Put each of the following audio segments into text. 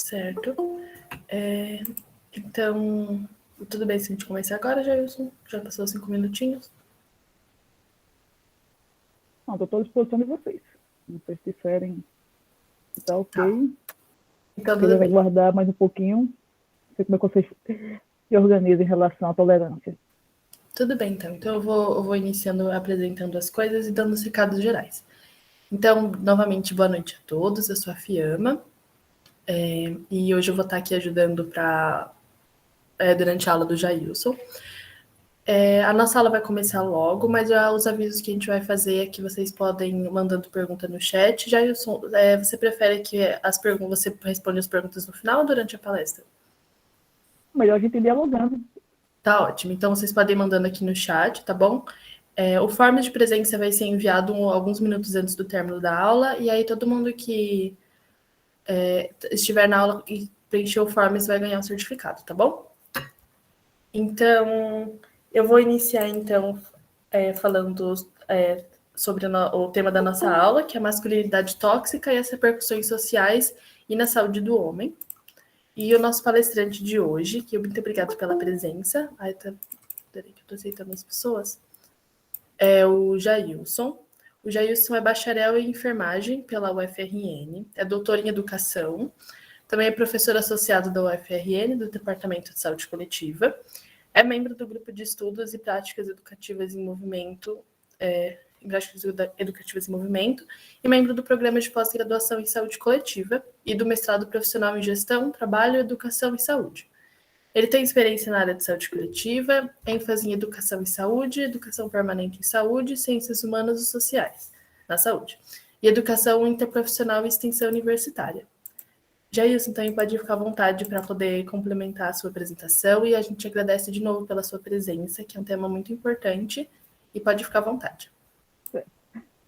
Certo. Então, tudo bem se a gente começar agora, Jailson? Já passou 5 minutinhos? Não, estou à disposição de vocês. Se vocês disserem que está ok, Então, eu tudo vou bem. aguardar mais um pouquinho, não sei como é que vocês se organizam em relação à tolerância. Tudo bem, então. Então, eu vou iniciando, apresentando as coisas e dando os recados gerais. Então, novamente, boa noite a todos. Eu sou a Fiamma. E hoje eu vou estar aqui ajudando durante a aula do Jailson. A nossa aula vai começar logo, mas já os avisos que a gente vai fazer é que vocês podem ir mandando pergunta no chat. Jailson, você prefere que você responda as perguntas no final ou durante a palestra? Melhor a gente ir dialogando. Tá ótimo. Então, vocês podem ir mandando aqui no chat, tá bom? O form de presença vai ser enviado alguns minutos antes do término da aula, e aí todo mundo que estiver na aula e preencher o form vai ganhar um certificado, tá bom? Então, eu vou iniciar, então, falando sobre o tema da nossa aula, que é a masculinidade tóxica e as repercussões sociais e na saúde do homem. E o nosso palestrante de hoje, que muito obrigado pela presença. Peraí que eu tô aceitando as pessoas. É o Jailson. O Jailson é bacharel em enfermagem pela UFRN, é doutor em educação, também é professor associado da UFRN, do Departamento de Saúde Coletiva, é membro do Grupo de Estudos e Práticas Educativas em Movimento, e membro do Programa de Pós-Graduação em Saúde Coletiva e do Mestrado Profissional em Gestão, Trabalho, Educação e Saúde. Ele tem experiência na área de saúde coletiva, ênfase em educação e saúde, educação permanente em saúde, ciências humanas e sociais na saúde, e educação interprofissional e extensão universitária. Jailson, então, pode ficar à vontade para poder complementar a sua apresentação e a gente agradece de novo pela sua presença, que é um tema muito importante, e pode ficar à vontade.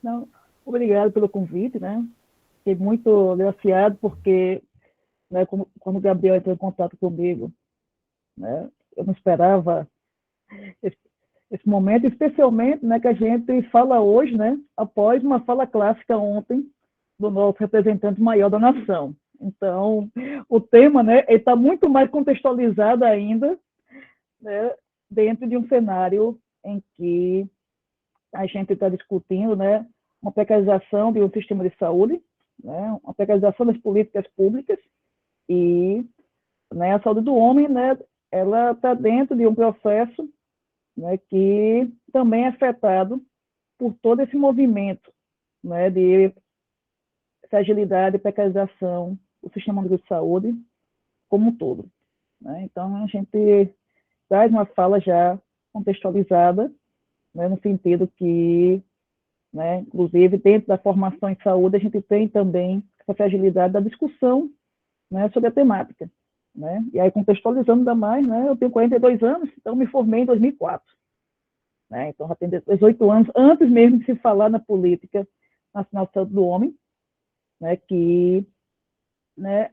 Não, obrigado pelo convite, né? Fiquei muito agraciado porque, né, quando o Gabriel entrou em contato comigo, né, eu não esperava esse momento, especialmente, né, que a gente fala hoje, né, após uma fala clássica ontem do nosso representante maior da nação. Então, o tema, né, está muito mais contextualizado ainda, né, dentro de um cenário em que a gente está discutindo, né, uma precarização de um sistema de saúde, né, uma precarização das políticas públicas e, né, a saúde do homem, né, ela está dentro de um processo, né, que também é afetado por todo esse movimento, né, de fragilidade e precarização do sistema único de saúde como um todo, né? Então, a gente traz uma fala já contextualizada, né, no sentido que, né, inclusive, dentro da formação em saúde, a gente tem também essa fragilidade da discussão, né, sobre a temática. Né? E aí, contextualizando ainda mais, né, eu tenho 42 anos, então me formei em 2004. Né? Então, já tem 18 anos, antes mesmo de se falar na política nacional de saúde do homem, né, que, né,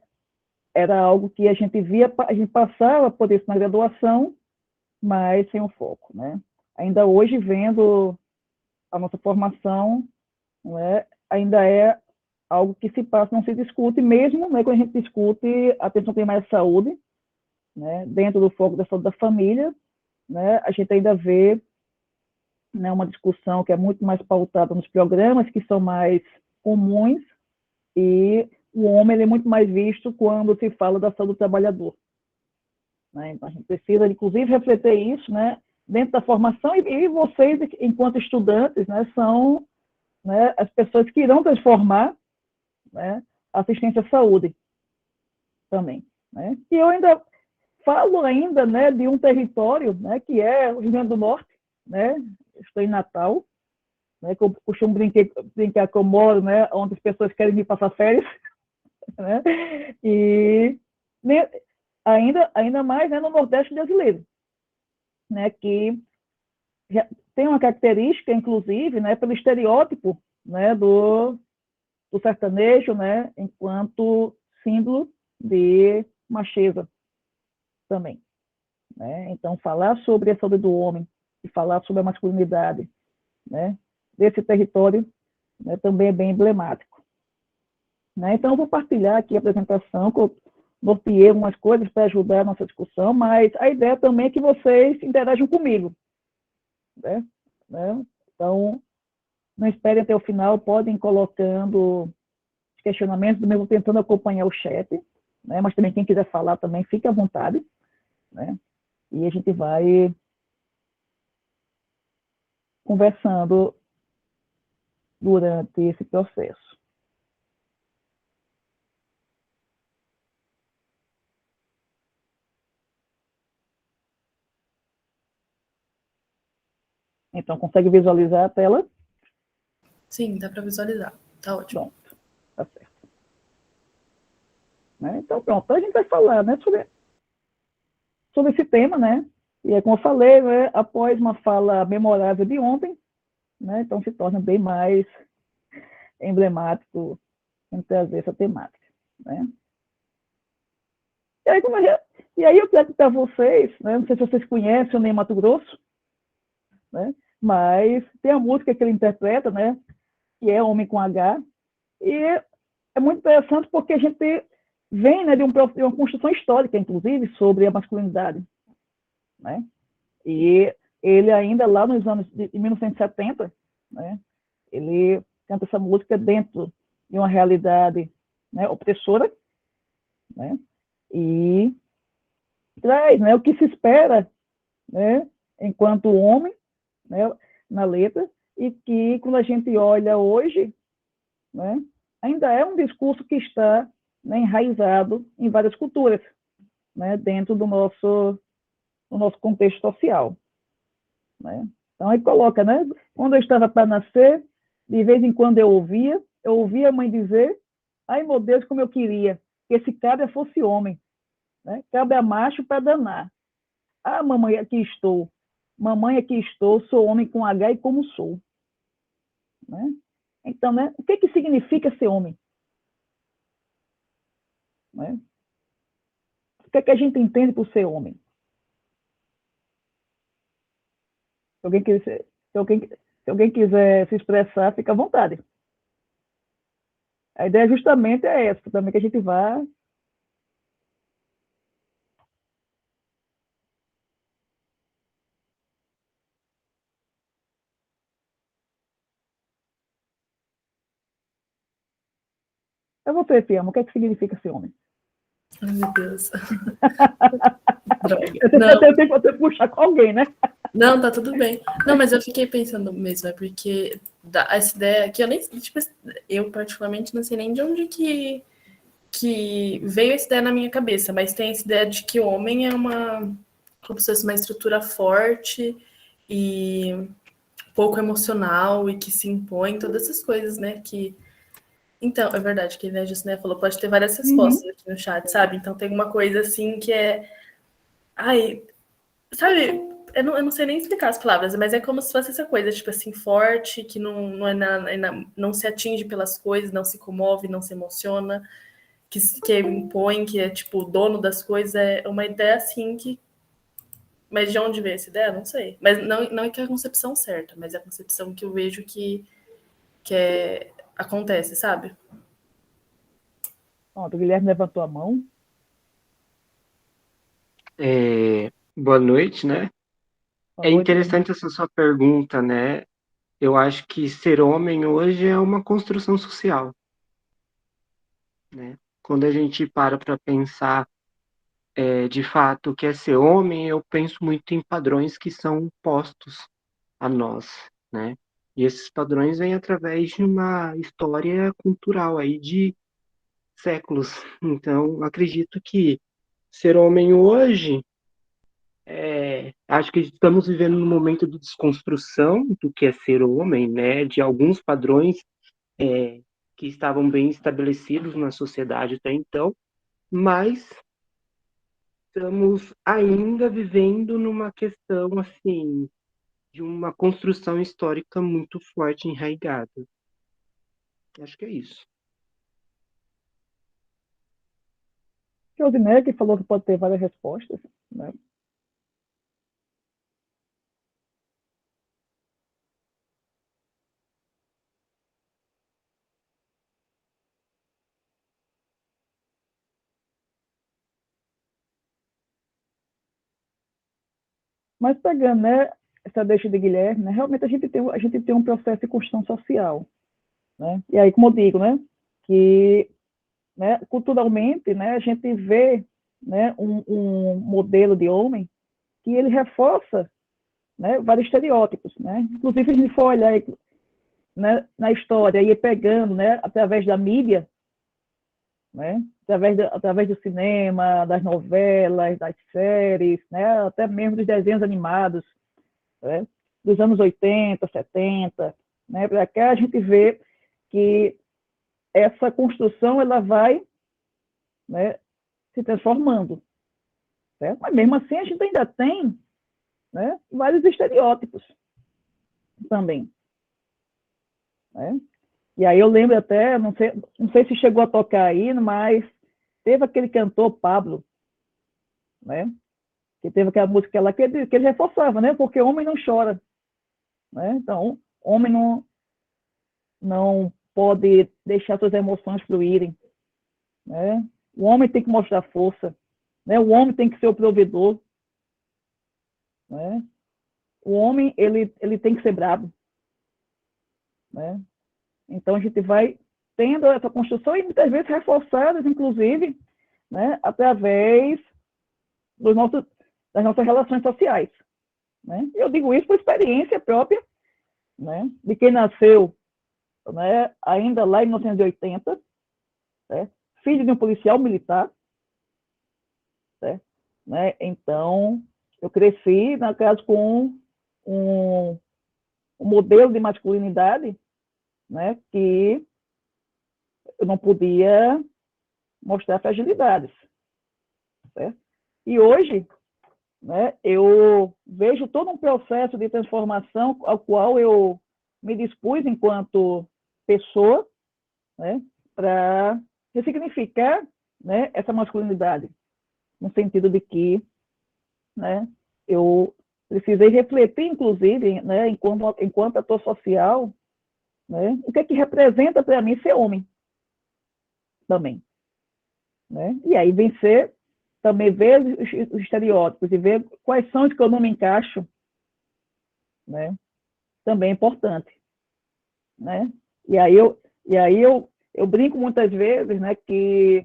era algo que a gente via, a gente passava por isso na graduação, mas sem o foco. Né? Ainda hoje, vendo a nossa formação, né, ainda é algo que se passa, não se discute, mesmo, né, quando a gente discute a atenção primária à saúde, né, dentro do foco da saúde da família, né, a gente ainda vê, né, uma discussão que é muito mais pautada nos programas que são mais comuns, e o homem ele é muito mais visto quando se fala da saúde do trabalhador. Né? Então, a gente precisa, inclusive, refletir isso, né, dentro da formação, e vocês, enquanto estudantes, né, são, né, as pessoas que irão transformar, né, a assistência à saúde também. Né? E eu ainda falo ainda, né, de um território, né, que é o Rio Grande do Norte, né? Estou em Natal, né, que eu costumo brincar que eu moro, né, onde as pessoas querem me passar férias, né? E né, ainda mais, né, no Nordeste brasileiro, né, que tem uma característica, inclusive, né, pelo estereótipo, né, do sertanejo, né, enquanto símbolo de macheza também. Né? Então, falar sobre a saúde do homem e falar sobre a masculinidade, né, desse território, né, também é bem emblemático. Né? Então, eu vou partilhar aqui a apresentação norteei algumas coisas para ajudar a nossa discussão, mas a ideia também é que vocês interajam comigo, né? né? Então, não esperem até o final, podem ir colocando questionamentos, do mesmo tentando acompanhar o chat, né? Mas também quem quiser falar também, fique à vontade, né? E a gente vai conversando durante esse processo. Então, consegue visualizar a tela? Sim, dá para visualizar. Tá ótimo. Bom, tá certo. Né? Então, pronto, a gente vai falar, né, sobre esse tema, né? E é como eu falei, né, após uma fala memorável de ontem, né, então se torna bem mais emblemático em trazer essa temática, né? E aí, eu trago para vocês, né, não sei se vocês conhecem o Ney Matogrosso, né, mas tem a música que ele interpreta, né, que é Homem com H, e é muito interessante porque a gente vem, né, de uma construção histórica, inclusive, sobre a masculinidade, né? E ele ainda lá nos anos de 1970, né, ele canta essa música dentro de uma realidade, né, opressora, né, e traz, né, o que se espera, né, enquanto homem, né, na letra, e que quando a gente olha hoje, né, ainda é um discurso que está, né, enraizado em várias culturas, né, dentro do nosso contexto social. Né? Então, aí coloca, né? Quando eu estava para nascer, de vez em quando eu ouvia a mãe dizer, ai, meu Deus, como eu queria que esse cabra fosse homem, né? Cabra macho para danar. Ah, mamãe, aqui estou, sou homem com H e como sou. Né? Então, né? O que significa ser homem? Né? O que a gente entende por ser homem? Se alguém quiser, se alguém quiser se expressar, fica à vontade. A ideia justamente é essa, também que a gente vá. Eu vou ter, Fiamma, o que significa ser homem? Ai, meu Deus. Droga. Eu tenho que puxar com alguém, né? Não, tá tudo bem. Não, mas eu fiquei pensando mesmo, é porque essa ideia que eu nem, tipo, eu particularmente não sei nem de onde que veio essa ideia na minha cabeça, mas tem essa ideia de que o homem é como se fosse uma estrutura forte e pouco emocional e que se impõe, todas essas coisas, né? Então, é verdade, que a Justina falou, pode ter várias Uhum. respostas aqui no chat, sabe? Então tem uma coisa assim que é. Ai, sabe, eu não sei nem explicar as palavras, mas é como se fosse essa coisa, tipo assim, forte, que não, não se atinge pelas coisas, não se comove, não se emociona, que impõe, que é tipo o dono das coisas, é uma ideia assim que. Mas de onde veio essa ideia? Não sei. Mas não é que é a concepção certa, mas é a concepção que eu vejo acontece, sabe? Pronto, o Guilherme levantou a mão. Boa noite, né? Boa É noite, Guilherme. interessante essa sua pergunta, né? Eu acho que ser homem hoje é uma construção social, né? Quando a gente para pensar de fato o que é ser homem, eu penso muito em padrões que são postos a nós, né? E esses padrões vêm através de uma história cultural aí de séculos. Então, acredito que ser homem hoje acho que estamos vivendo um momento de desconstrução do que é ser homem, né? De alguns padrões é, que estavam bem estabelecidos na sociedade até então, mas estamos ainda vivendo numa questão assim de uma construção histórica muito forte, enraizada. Acho que é isso. Rosinéia, que falou que pode ter várias respostas, né? Mas pegando, né, essa deixa de Guilherme, né, realmente a gente tem um processo de construção social, né? E aí, como eu digo, né, que, né, culturalmente, né, a gente vê, né, um modelo de homem que ele reforça, né, vários estereótipos, né? Inclusive, a gente for olhar, né, na história e ir pegando, né, através da mídia, né, através do cinema, das novelas, das séries, né, até mesmo dos desenhos animados, né, dos anos 80, 70, né, para cá a gente vê que essa construção ela vai, né, se transformando, certo? Mas mesmo assim a gente ainda tem, né, vários estereótipos também, né? E aí eu lembro até, não sei se chegou a tocar aí, mas teve aquele cantor Pablo, né, que teve aquela música lá que ele reforçava, né, porque homem não chora, né? Então homem não pode deixar suas emoções fluírem, né? O homem tem que mostrar força, né? O homem tem que ser o provedor, né? O homem ele tem que ser bravo, né? Então a gente vai tendo essa construção e muitas vezes reforçadas, inclusive, né, através das nossas relações sociais, né? Eu digo isso por experiência própria, né, de quem nasceu, né, ainda lá em 1980, né, filho de um policial militar, né? Então eu cresci, na casa, com um, um modelo de masculinidade, né, que eu não podia mostrar fragilidades, certo? E hoje, né, eu vejo todo um processo de transformação ao qual eu me dispus enquanto pessoa, né, para ressignificar, né, essa masculinidade, no sentido de que, né, eu precisei refletir, inclusive, né, enquanto ator social, né, o que é que representa para mim ser homem também, né? E aí vencer, também ver os estereótipos e ver quais são os que eu não me encaixo, né? Também é importante, né? E aí eu brinco muitas vezes, né, que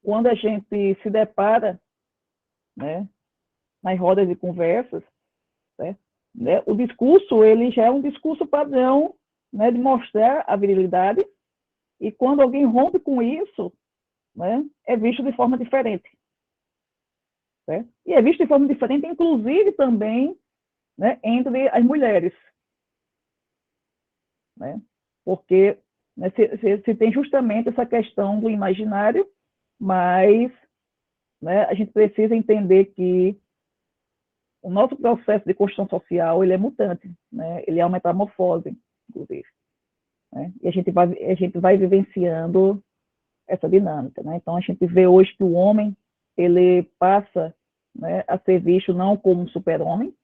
quando a gente se depara, né, nas rodas de conversas, né, o discurso ele já é um discurso padrão, né, de mostrar a virilidade, e quando alguém rompe com isso, né, é visto de forma diferente, certo? E é visto de forma diferente, inclusive também, né, entre as mulheres, né? Porque, né, se tem justamente essa questão do imaginário, mas, né, a gente precisa entender que o nosso processo de construção social ele é mutante, né? Ele é uma metamorfose, inclusive, né? E a gente vai vivenciando essa dinâmica, né? Então a gente vê hoje que o homem ele passa, né, a ser visto não como um super-homem,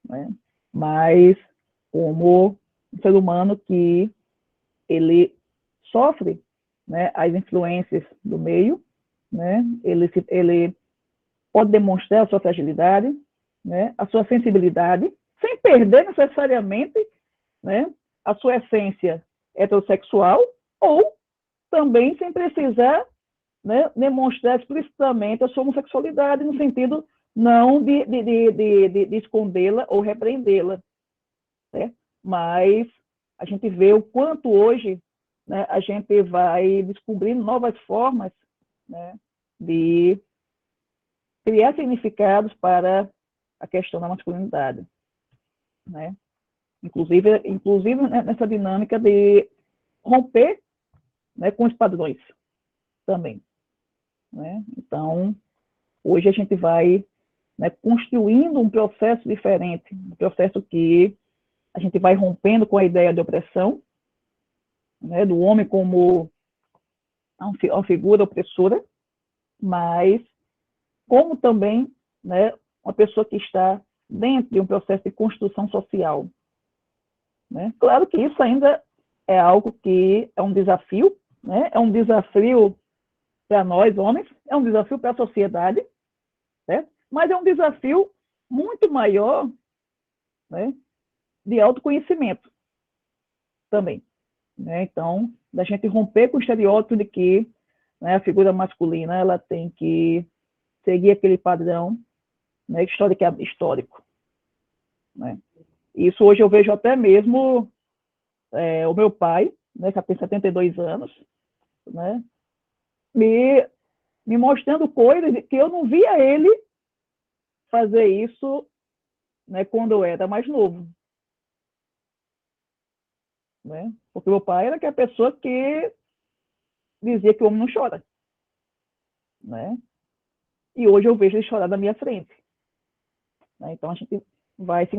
né, mas como um ser humano que ele sofre, né, as influências do meio, né? Ele pode demonstrar a sua fragilidade, né, a sua sensibilidade, sem perder necessariamente, né, a sua essência heterossexual, ou também sem precisar, né, demonstrar explicitamente a sua homossexualidade, no sentido não de escondê-la ou repreendê-la, né? Mas a gente vê o quanto hoje, né, a gente vai descobrindo novas formas, né, de criar significados para a questão da masculinidade, né? Inclusive nessa dinâmica de romper, né, com os padrões também, né? Então, hoje a gente vai, né, construindo um processo diferente, um processo que a gente vai rompendo com a ideia de opressão, né, do homem como uma figura opressora, mas como também, né, uma pessoa que está dentro de um processo de construção social, né? Claro que isso ainda é algo que é um desafio, né? É um desafio para nós, homens, é um desafio para a sociedade, né? Mas é um desafio muito maior, né, de autoconhecimento também. Né? Então, da gente romper com o estereótipo de que, né, a figura masculina ela tem que seguir aquele padrão, né, histórico. Né? Isso hoje eu vejo até mesmo o meu pai, né, que tem 72 anos, né, me mostrando coisas que eu não via ele fazer isso, né, quando eu era mais novo. Né? Porque meu pai era aquela pessoa que dizia que o homem não chora. Né? E hoje eu vejo ele chorar na minha frente. Né? Então a gente vai se,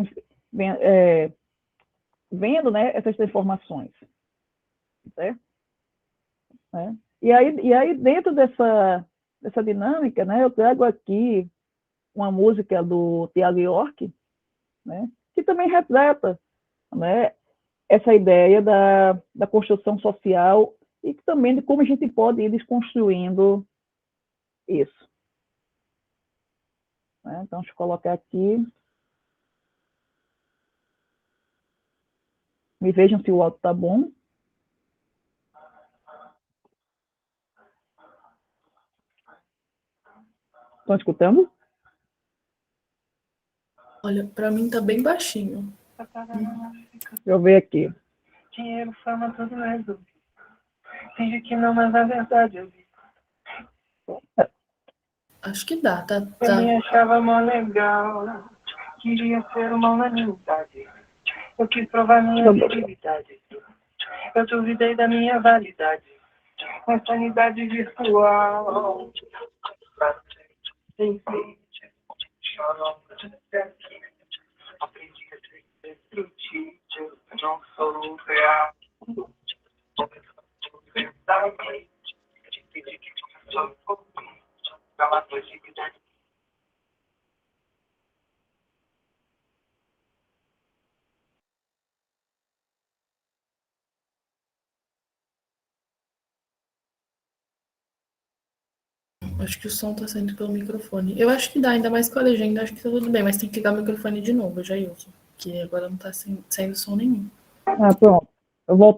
vendo, né, essas transformações. Certo? Né? E aí, dentro dessa dinâmica, né, eu trago aqui uma música do Thiago York, né, que também retrata, né, essa ideia da construção social e também de como a gente pode ir desconstruindo isso. Né? Então, deixa eu colocar aqui. Me vejam se o áudio está bom. Estão escutando? Olha, para mim tá bem baixinho. Deixa eu ver aqui. Dinheiro, fama, tudo resolvido. Finge que não, mas na verdade eu vi. Acho que dá, tá. Eu me achava mó legal. Queria ser uma unanimidade. Eu quis provar minha virilidade. Eu duvidei da minha validade. Uma sanidade virtual. Enfim, aprendi a ser destrutível. Não sou real. Acho que o som tá saindo pelo microfone. Eu acho que dá, ainda mais com a legenda, acho que tá tudo bem, mas tem que ligar o microfone de novo, eu já uso. Que agora não tá saindo som nenhum. Ah, pronto. Eu vou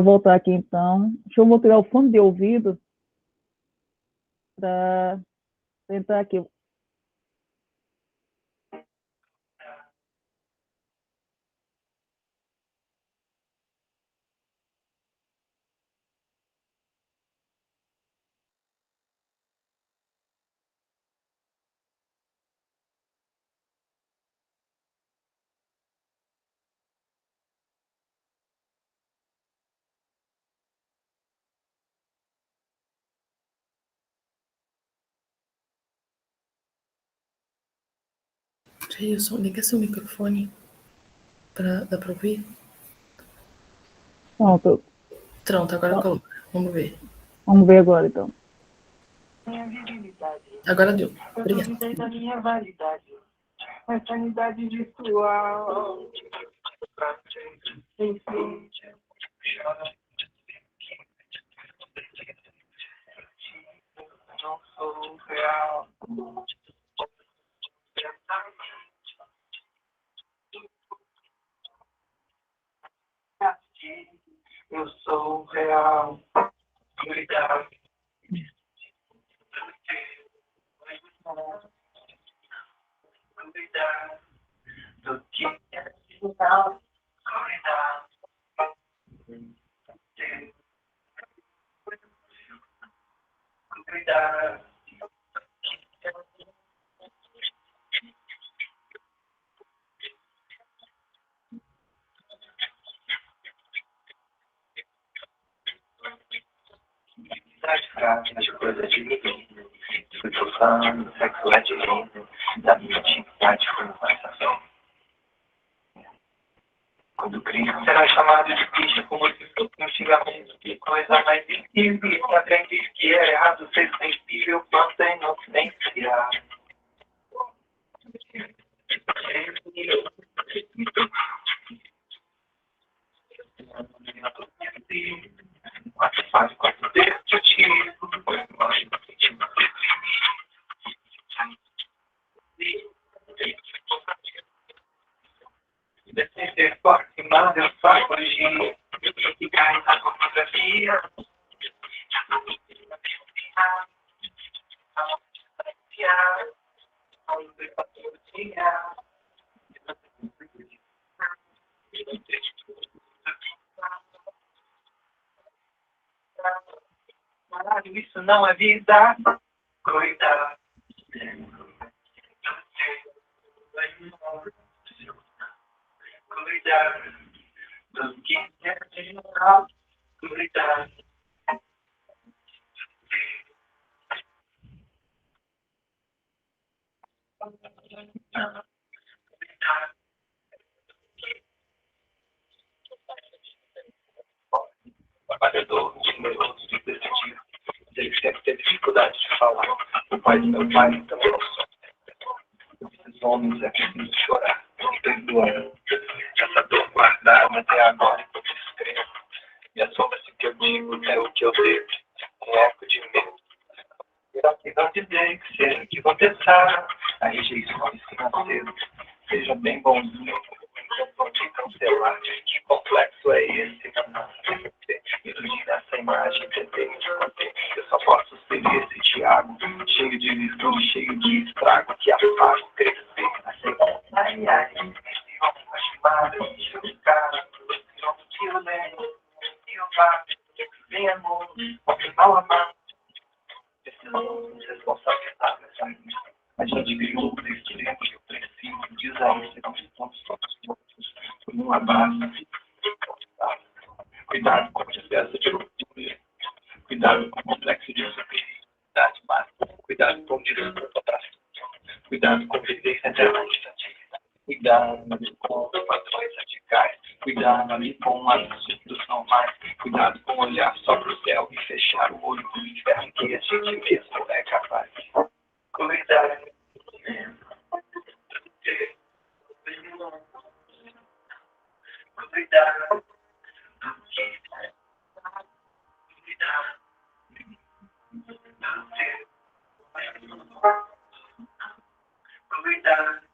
voltar aqui então. Deixa eu tirar o fone de ouvido para tentar aqui. Jailson, liga seu microfone. Dá pra ouvir? Pronto. Pronto, agora coloca. Vamos ver. Vamos ver agora então. Minha virilidade. Agora deu. Eu Obrigada. duvidei da minha validade. Uma sanidade virtual. Enfim, não sou real. Eu sou real. Cuidado. Cuidado do que é final. Cuidado. Cuidado. De coisa divina. Fui profano, sexo é divino. Da minha intimidade foi uma estação. Quando criança será chamado de bicho, como se fosse antigamente. Que coisa mais esquisita. Aprendi que era errado ser sensível, quanto é inocência. Faz quase destrutivo. vai fugir e cai na pornografia. Caralho, isso não é vida. Cuidado. Cuidado do que é geral. Cuidado. Trabalhador, generoso e decidido. Ele sempre teve dificuldade de falar. O pai do meu pai também não só. Esses homens é preciso chorar. Não perdoar. Essa dor guardada até agora eu descrevo. E a sombra que eu digo é o que eu devo. Um eco de medo. Será que vão dizer que seja que vão pensar? A rejeição se nasceu. Seja bem bonzinho. Não vou te cancelar. Que complexo é esse? Iludir essa imagem, tentei me conter. Eu só posso ser esse Thiago, cheio de virtude, cheio de estrago, que afago, crescer, assim. Ai, ai, esse homem lastimado, encheu de cara, tirou um tiro nele, e o vago, bem amor, homem mal amado. Precisamos nos responsabilizar nessa vida. A gente criou um extremo e eu preciso dizer que não estamos todos juntos por um abraço. Cuidado com a excesso de ruptura. Cuidado com o complexo de superioridade máxima. Cuidado com o desculpa para cuidado com viver eternamente satisfeito. Cuidado com os padrões radicais. Cuidado com absurdos normais. Cuidado com olhar só para o céu e fechar o olho do inferno que a gente mesmo é capaz. Cuidado. Cuidado.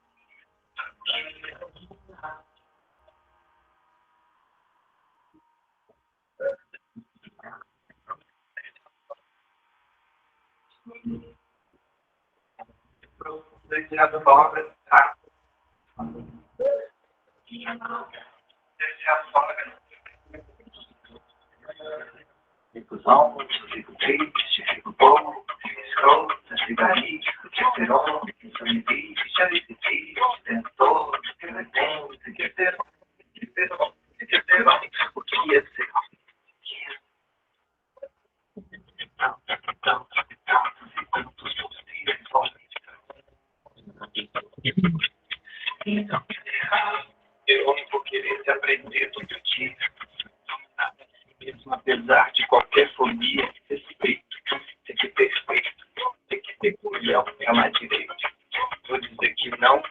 Confusão, fico triste, fico bobo, escroto, cigarrinho, testosterona, insanidade, já decidi, tentou, pretendo, o que ia ser? Então, irônico querer se aprender todo dia. Mesmo apesar de qualquer fobia, respeito, tem que ter respeito, tem que ter culhão, falar direito. Vou dizer que não,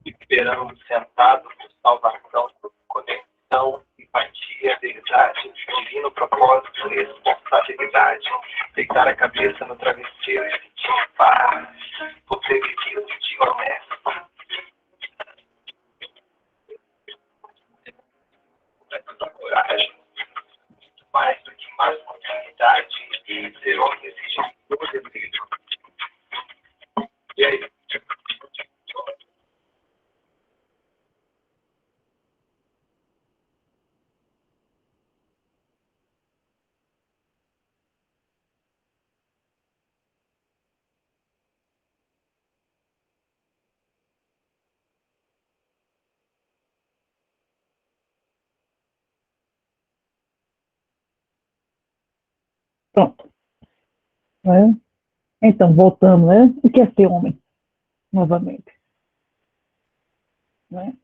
esperando sentado por salvação, conexão, empatia, verdade, divino propósito, responsabilidade, deitar a cabeça no travesseiro e sentir paz, por ter vivido de honesto. Coragem. Mais do que masculinidade e ser homem exige o desejo. E aí? Pronto. Né? Então, voltando, né? O que é ser homem? Novamente. Né?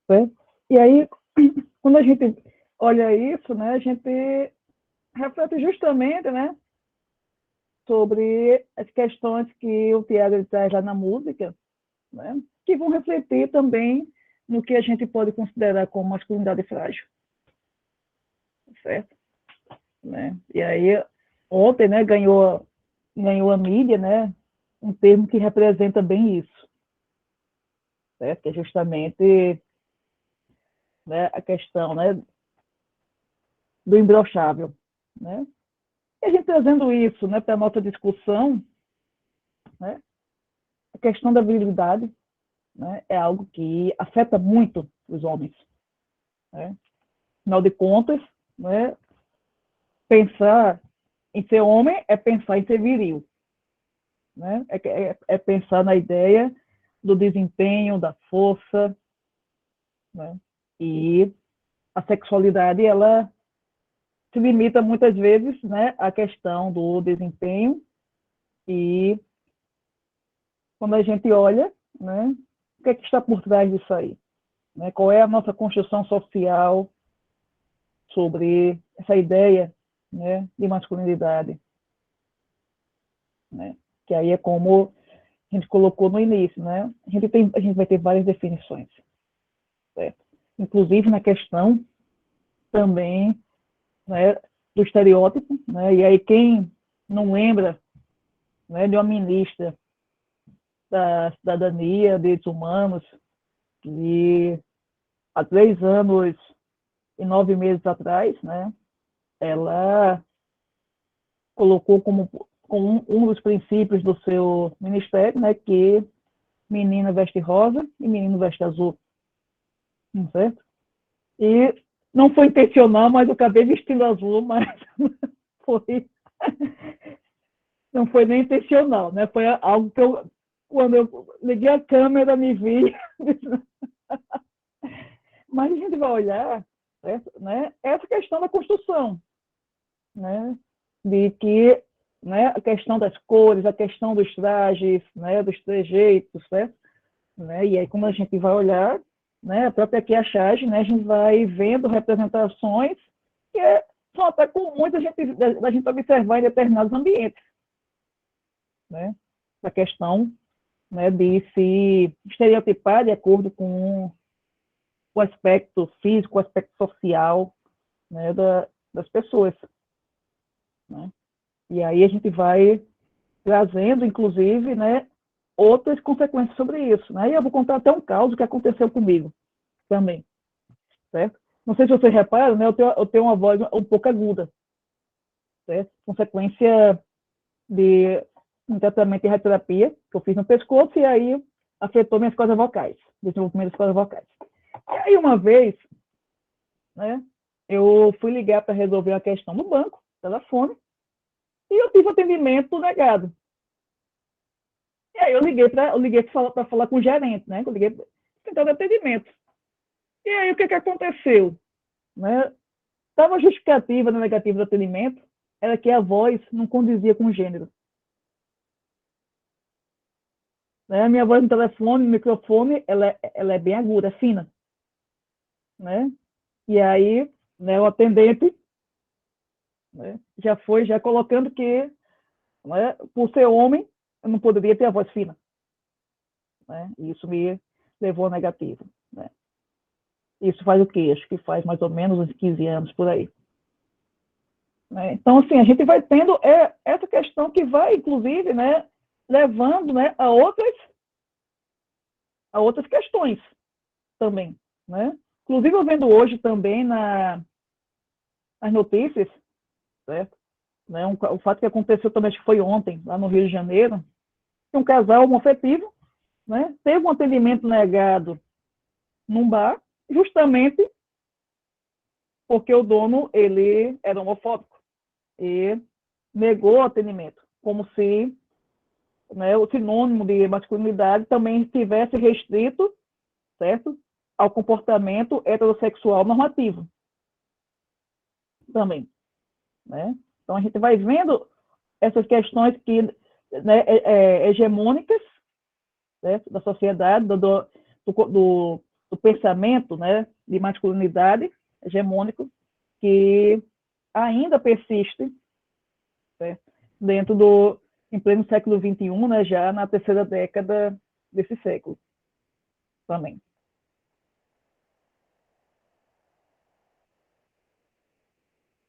Né? E aí, quando a gente olha isso, né, a gente reflete justamente, né, sobre as questões que o Tiago traz lá na música, né, que vão refletir também no que a gente pode considerar como masculinidade frágil. Certo? Né? E aí, ontem, né, ganhou a mídia, né, um termo que representa bem isso, certo? Que é justamente, né, a questão, né, do imbrochável, né? E a gente trazendo isso, né, para a nossa discussão, né, a questão da virilidade, né, é algo que afeta muito os homens, né? Afinal de contas, né, pensar em ser homem é pensar em ser viril, né? É pensar na ideia do desempenho, da força, né? E a sexualidade, ela se limita muitas vezes, né, à questão do desempenho, e quando a gente olha, né, o que é que está por trás disso aí? Né? Qual é a nossa construção social sobre essa ideia, né, de masculinidade? Né? Que aí é como a gente colocou no início, né? A gente vai ter várias definições, certo? Inclusive na questão também, né, do estereótipo, né? E aí quem não lembra, né, de uma ministra da Cidadania, Direitos Humanos, que há 3 anos e 9 meses atrás, né, ela colocou como um dos princípios do seu ministério, né, que menina veste rosa e menino veste azul, certo? E não foi intencional, mas eu acabei vestindo azul, mas foi, não foi nem intencional, né? Foi algo que eu, quando eu liguei a câmera, me vi. Mas a gente vai olhar, certo? Né, essa questão da construção, né? De que, né, a questão das cores, a questão dos trajes, né, dos trejeitos, certo? Né? E aí, como a gente vai olhar, né, a própria Kiachage, né, a gente vai vendo representações que são até comuns da gente observar em determinados ambientes, né? A questão, né, de se estereotipar de acordo com o aspecto físico, o aspecto social, né, das pessoas, né? E aí a gente vai trazendo, inclusive, né, outras consequências sobre isso, né? E eu vou contar até um caso que aconteceu comigo também, certo? Não sei se vocês reparam, né, eu tenho uma voz um pouco aguda, certo? Consequência de um tratamento de radioterapia que eu fiz no pescoço, e aí afetou minhas cordas vocais, desenvolvimento das cordas vocais. E aí uma vez, né, eu fui ligar para resolver uma questão no banco, telefone, e eu tive atendimento negado. E aí eu liguei para falar com o gerente, né? Eu liguei tentando atendimento. E aí o que aconteceu? Né? Estava justificativa na negativa do atendimento, era que a voz não condizia com o gênero. Né? A minha voz no telefone, no microfone, ela é bem aguda, é fina. Né? E aí, né, o atendente, né, já colocando que, né, por ser homem, eu não poderia ter a voz fina. Né? E isso me levou a negativo. Né? Isso faz o quê? Acho que faz mais ou menos uns 15 anos por aí. Né? Então, assim, a gente vai tendo essa questão que vai, inclusive, né, levando, né, a outras questões também. Né? Inclusive, eu vendo hoje também nas notícias, certo? Né, o fato que aconteceu também, acho que foi ontem, lá no Rio de Janeiro, que um casal homoafetivo, né, teve um atendimento negado num bar, justamente porque o dono, ele era homofóbico e negou o atendimento, como se, né, o sinônimo de masculinidade também estivesse restrito, certo, ao comportamento heterossexual normativo também, né? Então a gente vai vendo essas questões que, né, hegemônicas, certo, da sociedade, do pensamento, né, de masculinidade hegemônico, que ainda persiste, certo, dentro em pleno século XXI, né, já na terceira década desse século também.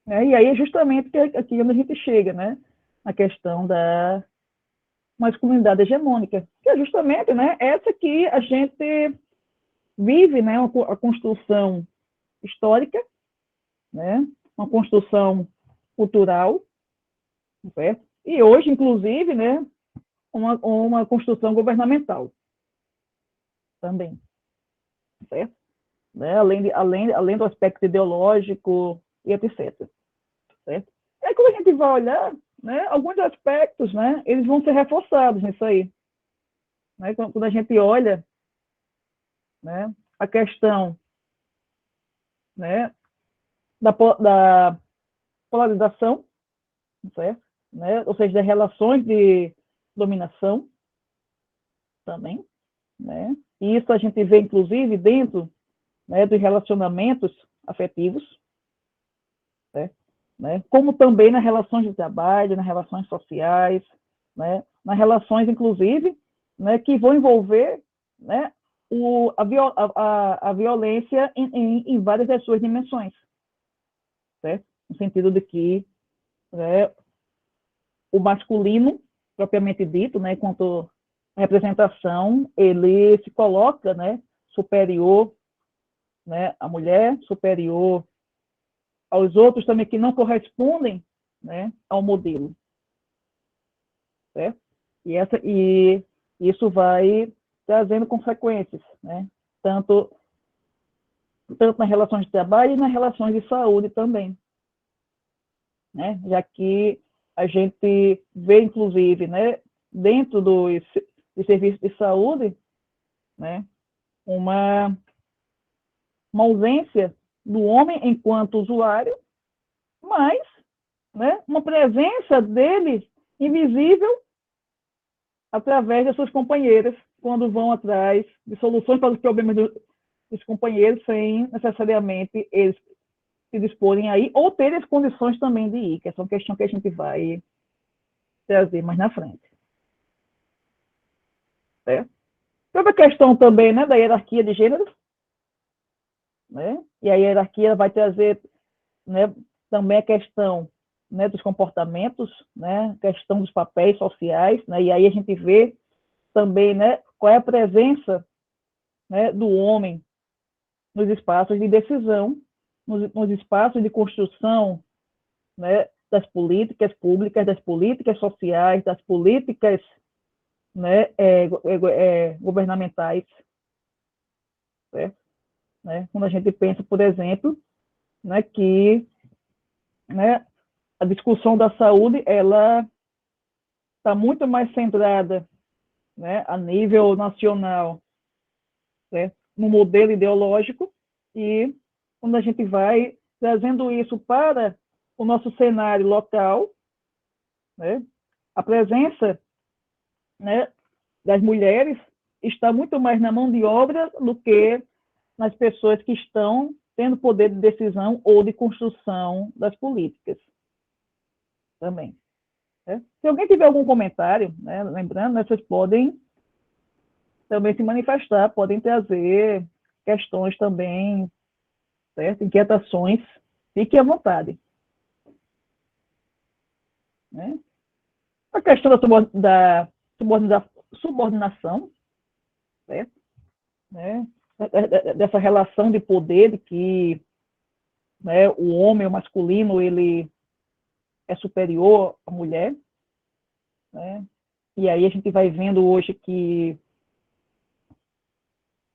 E aí é justamente aqui onde a gente chega, né, a questão masculinidade hegemônica, que é justamente, né, essa que a gente vive, né, a construção histórica, né, uma construção cultural, certo? E hoje, inclusive, né, uma construção governamental também, certo? Né, além do aspecto ideológico e etc. Certo? E aí, quando a gente vai olhar, né, alguns aspectos, né, eles vão ser reforçados nisso aí. Né? Quando a gente olha, né, a questão, né, da polarização, certo? Né? Ou seja, das relações de dominação também, né? E isso a gente vê, inclusive, dentro, né, dos relacionamentos afetivos, certo? Né? Como também nas relações de trabalho, nas relações sociais, né? Nas relações, inclusive, né, que vão envolver, né, a violência em várias das suas dimensões, certo? No sentido de que, né, o masculino, propriamente dito, né, enquanto representação, ele se coloca, né, superior, né, à mulher, superior aos outros também que não correspondem, né, ao modelo, certo? E isso vai trazendo consequências, né? Tanto nas relações de trabalho e nas relações de saúde também, né? Já que a gente vê, inclusive, né, dentro dos serviços de saúde, né, uma ausência do homem enquanto usuário, mas, né, uma presença dele invisível através das suas companheiras, quando vão atrás de soluções para os problemas dos companheiros, sem necessariamente eles se disporem aí, ou terem as condições também de ir, que essa é uma questão que a gente vai trazer mais na frente. Certo? Outra questão também, né, da hierarquia de gêneros, né? E a hierarquia vai trazer, né, também a questão, né, dos comportamentos, né, questão dos papéis sociais, né? E aí a gente vê também, né, qual é a presença, né, do homem nos espaços de decisão, nos espaços de construção, né, das políticas públicas, das políticas sociais, das políticas, né, governamentais, certo? Né? Quando a gente pensa, por exemplo, né, que, né, a discussão da saúde ela está muito mais centrada, né, a nível nacional, certo? No modelo ideológico, e quando a gente vai trazendo isso para o nosso cenário local, né, a presença, né, das mulheres está muito mais na mão de obra do que nas pessoas que estão tendo poder de decisão ou de construção das políticas também. Né? Se alguém tiver algum comentário, né, lembrando, né, vocês podem também se manifestar, podem trazer questões também, certo? Inquietações, fiquem à vontade. Né? A questão da subordinação, certo? Né? Dessa relação de poder de que, né, o homem, o masculino, ele é superior à mulher, né? E aí a gente vai vendo hoje que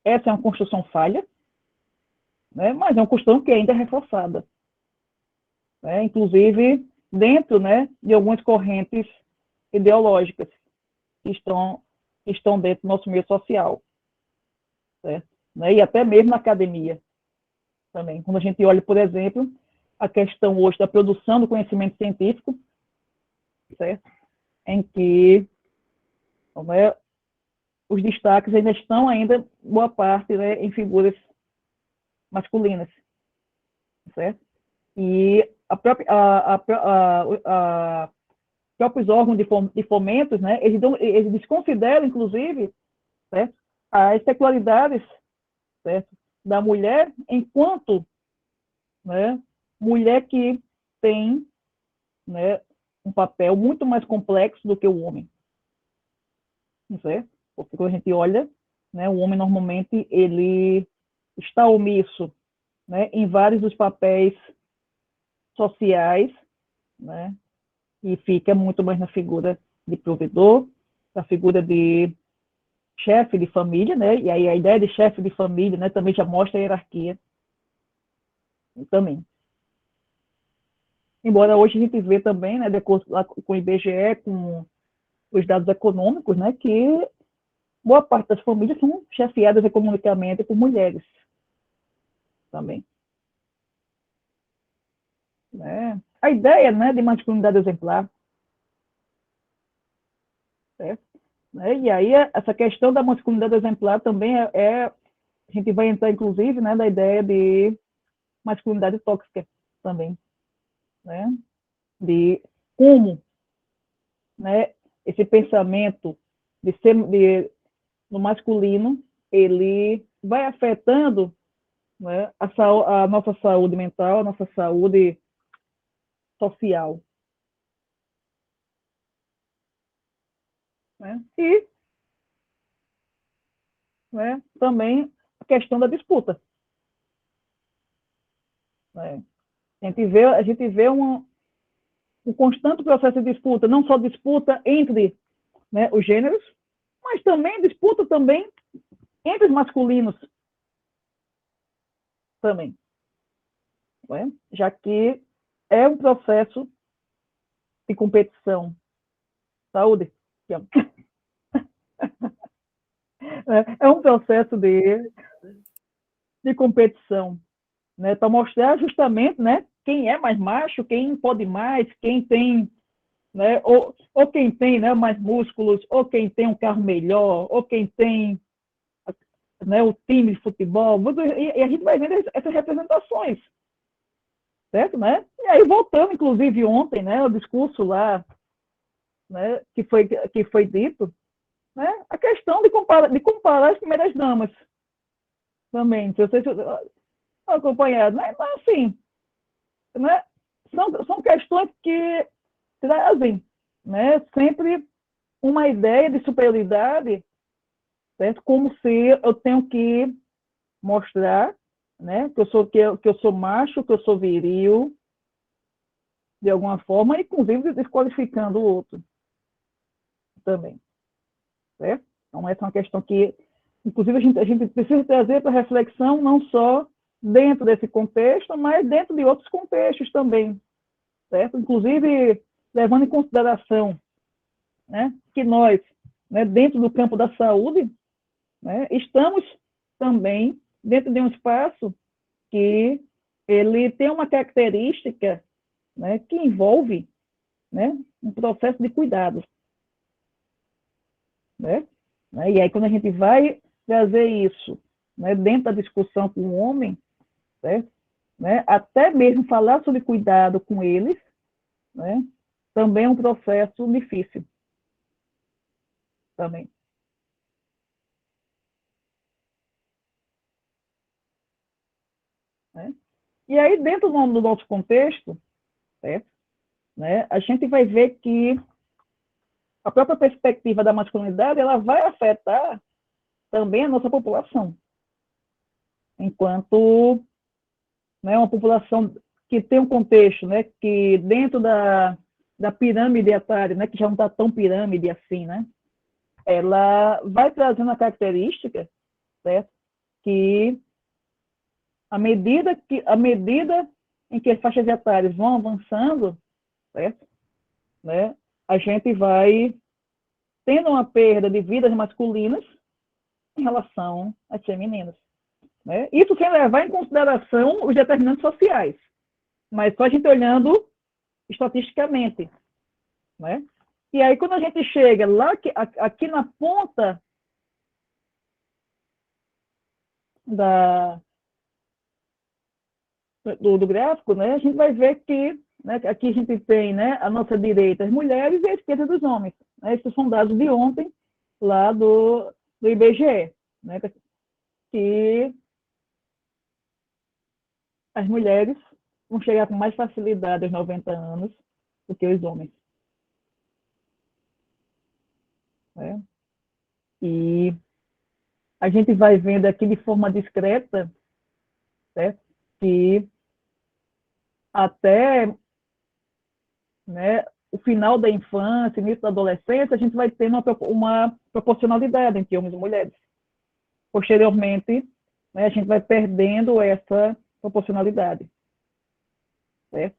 essa é uma construção falha, né? Mas é uma construção que ainda é reforçada, né? Inclusive dentro, né, de algumas correntes ideológicas que estão dentro do nosso meio social, certo? Né? E até mesmo na academia também. Quando a gente olha, por exemplo, a questão hoje da produção do conhecimento científico, certo? Em que, né, os destaques ainda estão, boa parte, né, em figuras masculinas, certo? E próprios órgãos de fomentos, né, eles desconsideram, inclusive, certo, as peculiaridades, certo, da mulher enquanto, né, mulher que tem, né, um papel muito mais complexo do que o homem, não sei, porque quando a gente olha, né, o homem normalmente ele está omisso, né, em vários dos papéis sociais, né, e fica muito mais na figura de provedor, na figura de chefe de família, né, e aí a ideia de chefe de família, né, também já mostra a hierarquia também. Embora hoje a gente vê também, né, de acordo com o IBGE, com os dados econômicos, né, que boa parte das famílias são chefiadas economicamente por mulheres também. Né? A ideia, né, de masculinidade exemplar, certo? Né? E aí essa questão da masculinidade exemplar também a gente vai entrar inclusive, né, da ideia de masculinidade tóxica também, né? De como, né, esse pensamento no masculino ele vai afetando, né, a nossa saúde mental, a nossa saúde social, né? E, né, também a questão da disputa, né? A gente vê um constante processo de disputa, não só disputa entre, né, os gêneros, mas também disputa também entre os masculinos também, né? Já que é um processo de competição. Saúde. É um processo de competição, né, para mostrar justamente, né, quem é mais macho, quem pode mais, quem tem, né, ou quem tem, né, mais músculos, ou quem tem um carro melhor, ou quem tem, né, o time de futebol, e a gente vai vendo essas representações, certo, né? E aí voltando, inclusive ontem, né, o discurso lá, né, que foi dito, né, a questão de comparar as primeiras damas também, se vocês acompanharam, né? Então, assim, né, são questões que trazem, né, sempre uma ideia de superioridade, certo? Como se eu tenho que mostrar, né, que eu sou macho, que eu sou viril, de alguma forma, inclusive desqualificando o outro também, certo? Então, essa é uma questão que, inclusive, a gente precisa trazer para reflexão, não só dentro desse contexto, mas dentro de outros contextos também, certo? Inclusive, levando em consideração, né, que nós, né, dentro do campo da saúde, né, estamos também dentro de um espaço que ele tem uma característica, né, que envolve, né, um processo de cuidado, né? E aí quando a gente vai trazer isso, né, dentro da discussão com o homem, certo? Né, até mesmo falar sobre cuidado com eles, né, também é um processo difícil também. Né? E aí dentro do nosso contexto, certo? Né, a gente vai ver que a própria perspectiva da masculinidade ela vai afetar também a nossa população, enquanto, né, uma população que tem um contexto, né, que dentro da pirâmide etária, né, que já não está tão pirâmide assim, né, ela vai trazendo a característica, certo, que à medida em que as faixas etárias vão avançando, certo, né, a gente vai tendo uma perda de vidas masculinas em relação às femininas. Né? Isso sem levar em consideração os determinantes sociais, mas só a gente olhando estatisticamente. Né? E aí, quando a gente chega lá, aqui na ponta do gráfico, né, a gente vai ver que, né, aqui a gente tem, né, a nossa direita as mulheres e a esquerda dos homens. Né? Esses são dados de ontem, lá do IBGE, né, que as mulheres vão chegar com mais facilidade aos 90 anos do que os homens. Né? E a gente vai vendo aqui de forma discreta, certo? Que até, né, o final da infância, início da adolescência, a gente vai ter uma proporcionalidade entre homens e mulheres. Posteriormente, né, a gente vai perdendo essa proporcionalidade. Certo?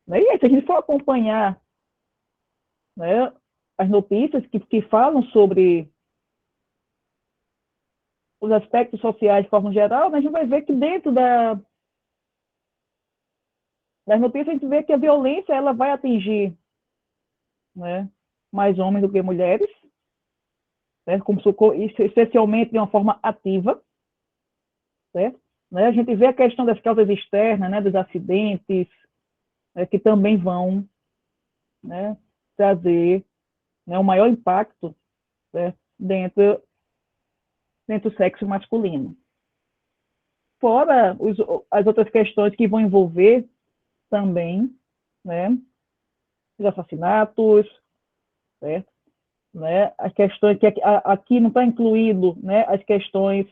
E aí, se a gente for acompanhar, né, as notícias que falam sobre os aspectos sociais de forma geral, né, a gente vai ver que dentro das notícias a gente vê que a violência ela vai atingir, né, mais homens do que mulheres, né, especialmente de uma forma ativa, certo? Né, a gente vê a questão das causas externas, né, dos acidentes, né, que também vão, né, trazer, né, um maior impacto, né, dentro do sexo masculino. Fora as outras questões que vão envolver também, né, os assassinatos, certo? Né, as questões que aqui não está incluído, né, as questões,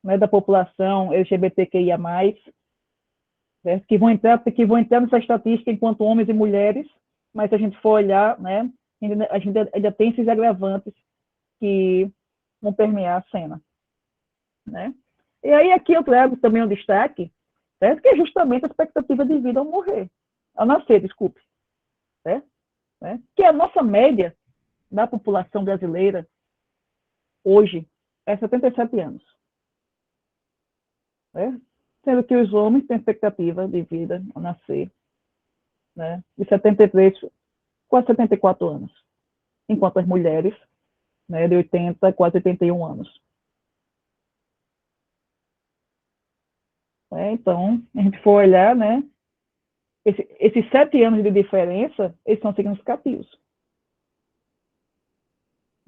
né, da população LGBTQIA+, certo? Que vão entrar nessa estatística enquanto homens e mulheres, mas se a gente for olhar, né, a gente ainda tem esses agravantes que vão permear a cena, né? E aí aqui eu trago também um destaque, certo? Que é justamente a expectativa de vida ao nascer, desculpe, certo? Né? Que a nossa média da população brasileira hoje é 77 anos, né? Sendo que os homens têm expectativa de vida ao nascer, né, de 73, quase 74 anos, enquanto as mulheres, né, de 80, quase 81 anos. Então, a gente for olhar, né, esses 7 anos de diferença, eles são significativos.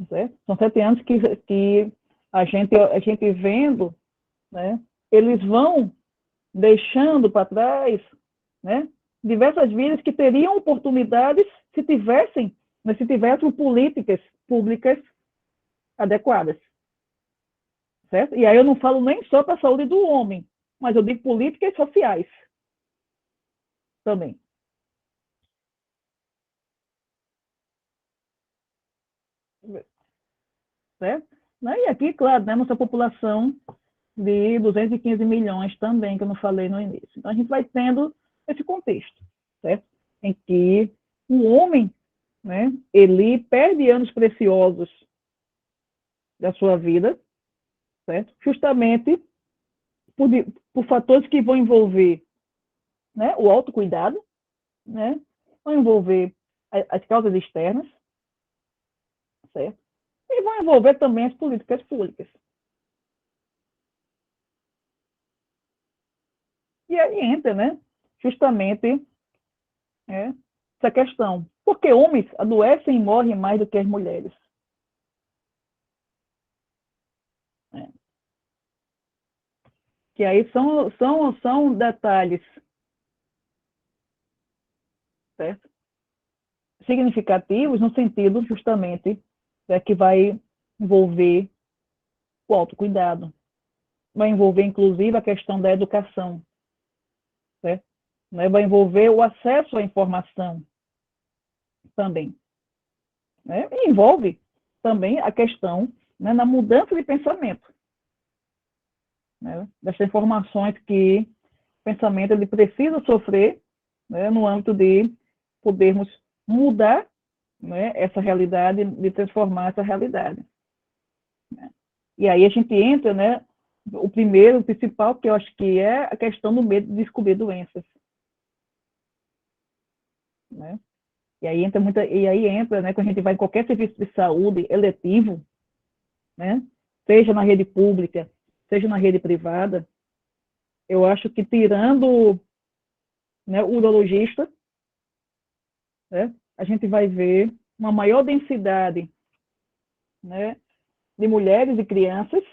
Certo? São 7 anos que a gente vendo, né, eles vão deixando para trás, né, diversas vidas que teriam oportunidades se tivessem, né, se tivessem políticas públicas adequadas. Certo? E aí eu não falo nem só para a saúde do homem, mas eu digo políticas sociais também. Certo? E aqui, claro, né, nossa população de 215 milhões também, que eu não falei no início. Então, a gente vai tendo esse contexto, certo? Em que o homem, né, ele perde anos preciosos da sua vida, certo? Justamente por fatores que vão envolver, né, o autocuidado, né, vão envolver as causas externas, certo? E vão envolver também as políticas públicas. E aí entra, né, justamente, né, essa questão. Por que homens adoecem e morrem mais do que as mulheres? É. Que aí são detalhes, certo? Significativos no sentido, justamente, que vai envolver o autocuidado, vai envolver, inclusive, a questão da educação, certo? Vai envolver o acesso à informação também. Né? E envolve também a questão, né, na mudança de pensamento, né? Dessas informações que o pensamento ele precisa sofrer, né, no âmbito de podermos mudar, né, essa realidade, de transformar essa realidade. Né? E aí a gente entra, né, o principal, que eu acho que é a questão do medo de descobrir doenças. Né? E aí entra, né, quando a gente vai em qualquer serviço de saúde eletivo, né, seja na rede pública, seja na rede privada, eu acho que tirando, né, o urologista, né, a gente vai ver uma maior densidade, né, de mulheres e crianças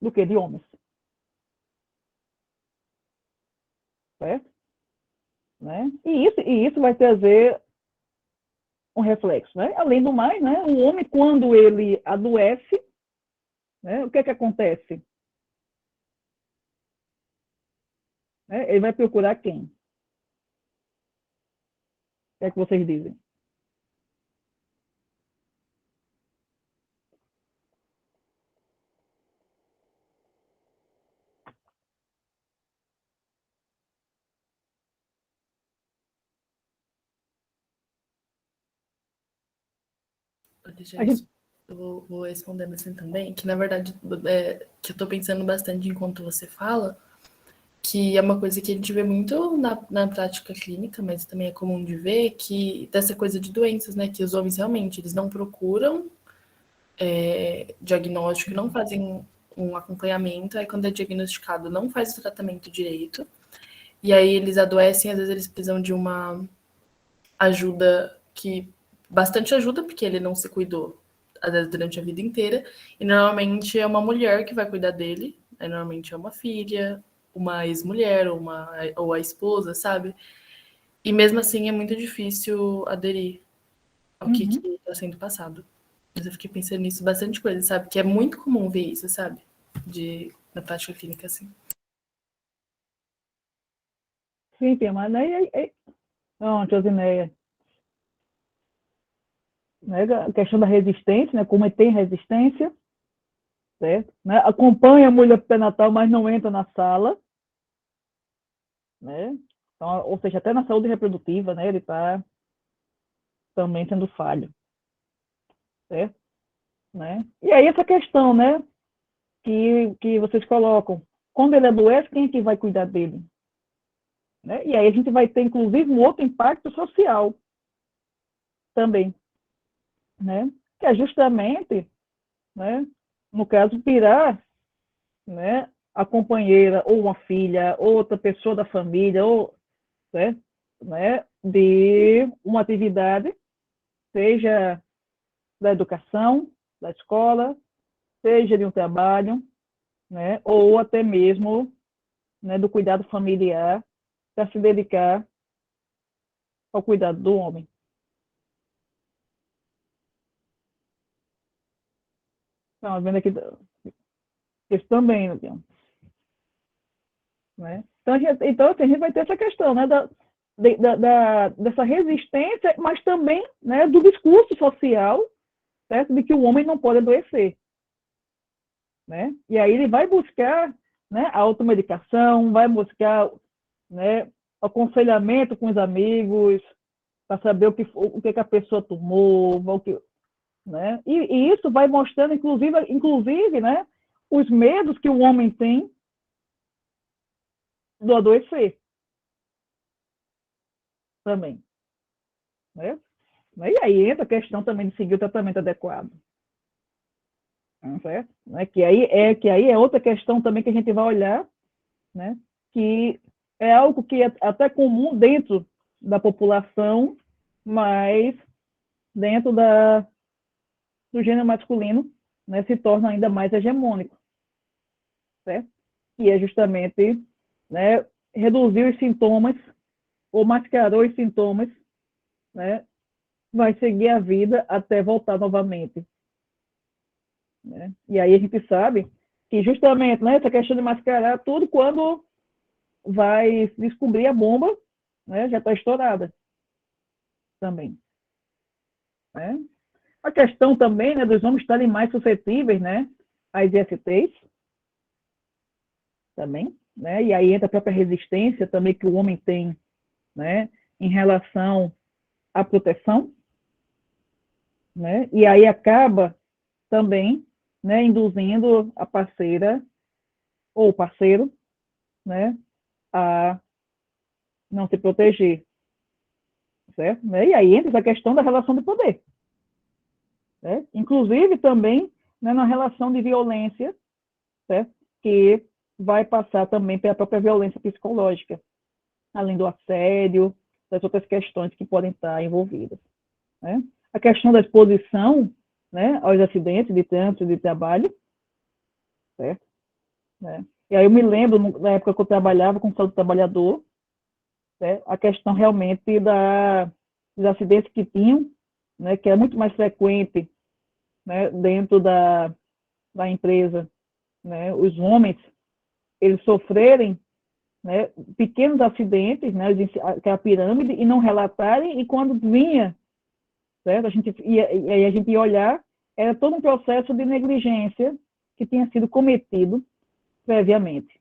do que de homens. Certo? Né? E isso vai trazer um reflexo, né? Além do mais, né, o homem, quando ele adoece, né, o que é que acontece? Né? Ele vai procurar quem? O que é que vocês dizem? Deixa A gente, isso. Eu vou respondendo assim também, que na verdade que eu tô pensando bastante enquanto você fala, que é uma coisa que a gente vê muito na prática clínica, mas também é comum de ver, que dessa coisa de doenças, né? Que os homens realmente eles não procuram diagnóstico, não fazem um acompanhamento, aí quando é diagnosticado não faz o tratamento direito, e aí eles adoecem, às vezes eles precisam de uma ajuda que bastante ajuda, porque ele não se cuidou às vezes durante a vida inteira, e normalmente é uma mulher que vai cuidar dele, aí normalmente é uma filha, uma ex-mulher ou a esposa, sabe? E mesmo assim é muito difícil aderir ao que uhum. está sendo passado. Mas eu fiquei pensando nisso bastante coisa, sabe? Que é muito comum ver isso, sabe? Na prática clínica, assim. Sim, mas aí, não, Josineia, né, a questão da resistência, né, como tem resistência, certo? Né, acompanha a mulher para o pré-natal, mas não entra na sala, né? Então, ou seja, até na saúde reprodutiva, né, ele está também sendo falho, certo? Né? E aí essa questão, né, que vocês colocam, quando ele adoece, quem é que vai cuidar dele? Né? E aí a gente vai ter, inclusive, um outro impacto social também, né? Que é justamente, né, no caso, tirar, né, a companheira ou uma filha, ou outra pessoa da família, ou, né, de uma atividade, seja da educação, da escola, seja de um trabalho, né, ou até mesmo, né, do cuidado familiar, para se dedicar ao cuidado do homem. Então, vendo aqui, isso também, né? Então assim, a gente vai ter essa questão, né, dessa resistência, mas também, né, do discurso social, certo? De que o homem não pode adoecer, né? E aí ele vai buscar, né, a automedicação, vai buscar, né, aconselhamento com os amigos, para saber o que a pessoa tomou, o que, né? E isso vai mostrando, inclusive, né, os medos que o homem tem do adoecer também, né? E aí entra a questão também de seguir o tratamento adequado, certo? Né? Que aí é outra questão também que a gente vai olhar, né? Que é algo que é até comum dentro da população, mas dentro do gênero masculino, né, se torna ainda mais hegemônico, certo? Que é justamente, né, reduzir os sintomas ou mascarar os sintomas, né, vai seguir a vida até voltar novamente, né? E aí a gente sabe que justamente, né, essa questão de mascarar tudo, quando vai descobrir a bomba, né, já está estourada também, né? A questão também, né, dos homens estarem mais suscetíveis, né, às ISTs também, né? E aí entra a própria resistência também que o homem tem, né, em relação à proteção, né? E aí acaba também, né, induzindo a parceira ou o parceiro, né, a não se proteger, certo? Né? E aí entra essa questão da relação de poder, certo? Inclusive também, né, na relação de violência, certo? Que vai passar também pela própria violência psicológica, além do assédio, das outras questões que podem estar envolvidas, né? A questão da exposição, né, aos acidentes de trânsito e de trabalho, certo? Né? E aí eu me lembro, na época que eu trabalhava com saúde do trabalhador, né, a questão realmente dos acidentes que tinham, né, que é muito mais frequente, né, dentro da empresa, né, os homens, eles sofrerem, né, pequenos acidentes, né, que é a pirâmide, e não relatarem, e quando vinha, certo? E aí a gente ia olhar, era todo um processo de negligência que tinha sido cometido previamente,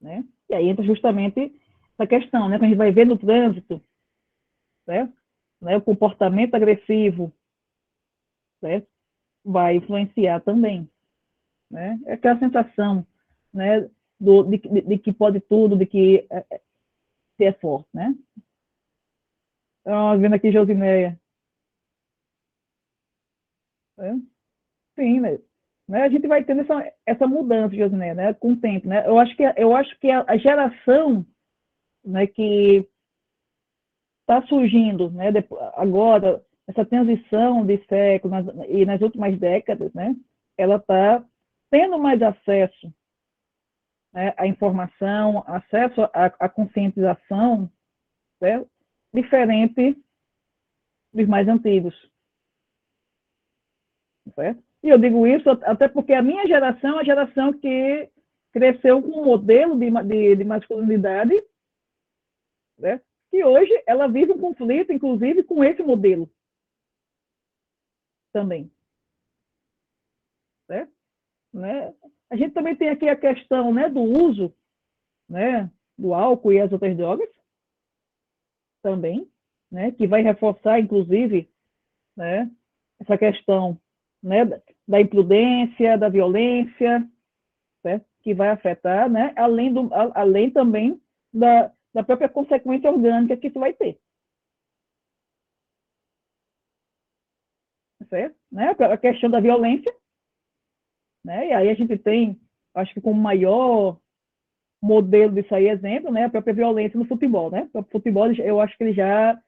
né? E aí entra justamente essa questão, né, que a gente vai ver no trânsito, certo? Né, o comportamento agressivo, certo? Vai influenciar também, né? É aquela sensação, né, de que pode tudo, de que é forte, né? Então, vendo aqui Josineia, né? Sim, né? A gente vai tendo essa mudança, Josineia, né, com o tempo, né? Eu acho que a geração, né, que está surgindo, né, agora, essa transição de século e nas últimas décadas, né, ela está tendo mais acesso, né, à informação, acesso à conscientização, né, diferente dos mais antigos, certo? E eu digo isso até porque a minha geração é a geração que cresceu com um modelo de masculinidade, né, que hoje ela vive um conflito, inclusive, com esse modelo também, certo? Né? A gente também tem aqui a questão, né, do uso, né, do álcool e as outras drogas também, né, que vai reforçar, inclusive, né, essa questão, né, da imprudência, da violência, certo? Que vai afetar, né, além também da própria consequência orgânica que isso vai ter, certo? Né? A questão da violência, né? E aí a gente tem, acho que como maior modelo disso aí, exemplo, né, a própria violência no futebol, né? O futebol, eu acho que ele já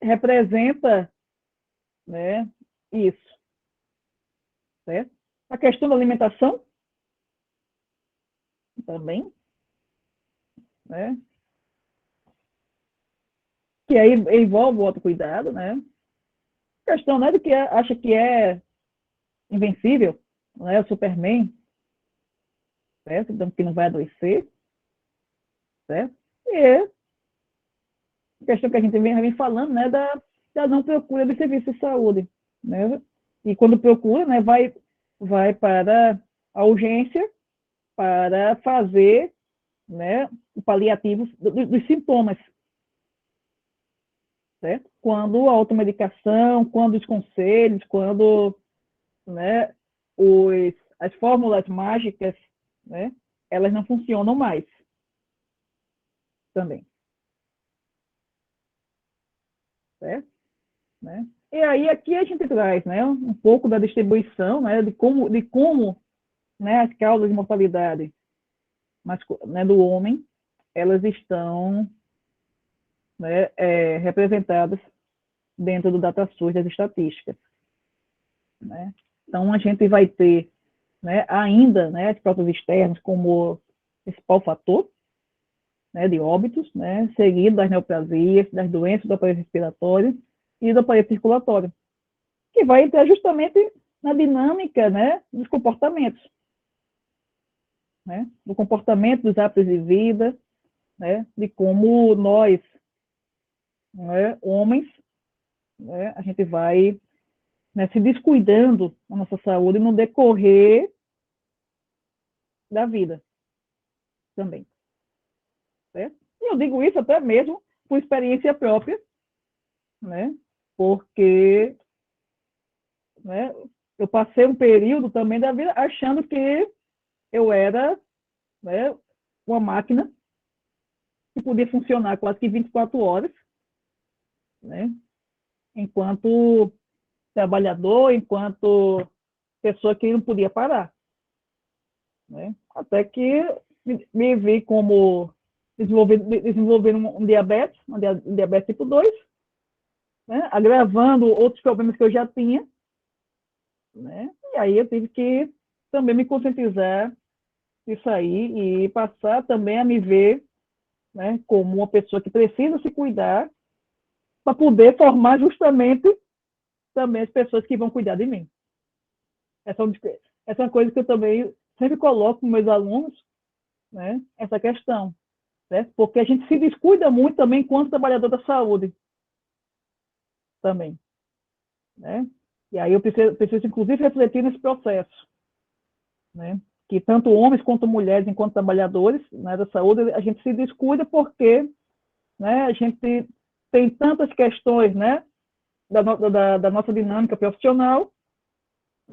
representa, né, isso, certo? A questão da alimentação também, né? Que aí envolve o autocuidado, né? A questão, né, de que acha que é invencível, né, o Superman, certo? Então, que não vai adoecer, certo? E é a questão que a gente vem falando, né, da não procura de serviço de saúde, né? E quando procura, né, vai para a urgência para fazer, né, o paliativo dos sintomas, certo? Quando a automedicação, quando os conselhos, quando, né, as fórmulas mágicas, né, elas não funcionam mais também, certo? Né? E aí aqui a gente traz, né, um pouco da distribuição, né, de como, né, as causas de mortalidade, né, do homem, elas estão, né, representadas dentro do DataSUS das estatísticas, né? Então a gente vai ter, né, ainda, né, as causas externas como principal fator, né, de óbitos, né, seguido das neoplasias, das doenças do aparelho respiratório e do aparelho circulatório, que vai entrar justamente na dinâmica, né, dos comportamentos, né, do comportamento dos hábitos de vida, né, de como nós, né, homens, né, a gente vai, né, se descuidando da nossa saúde no decorrer da vida também, certo? E eu digo isso até mesmo por experiência própria, né, porque, né, eu passei um período também da vida achando que eu era, né, uma máquina que podia funcionar quase que 24 horas, né, enquanto trabalhador, enquanto pessoa que não podia parar, né? Até que me vi como desenvolvendo um diabetes, um diabetes tipo 2, né, agravando outros problemas que eu já tinha, né? E aí eu tive que também me conscientizar disso aí e passar também a me ver, né, como uma pessoa que precisa se cuidar, para poder formar justamente também as pessoas que vão cuidar de mim. Essa é uma coisa que eu também sempre coloco com meus alunos, né? Essa questão, certo? Porque a gente se descuida muito também enquanto trabalhador da saúde, também, né? E aí eu preciso inclusive, refletir nesse processo, né? Que tanto homens quanto mulheres, enquanto trabalhadores, né, da saúde, a gente se descuida porque, né, a gente tem tantas questões, né, da nossa dinâmica profissional,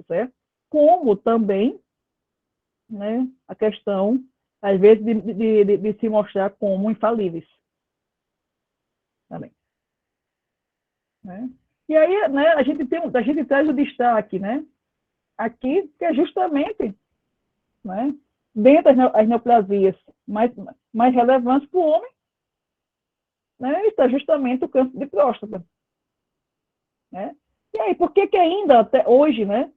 certo? Como também, né, a questão, às vezes, de se mostrar como infalíveis. Também. Né? E aí, né, a gente traz o destaque, né, aqui, que é justamente, né, dentro das neoplasias mais relevantes para o homem, né, está justamente o câncer de próstata. Né? E aí, por que ainda, até hoje, né,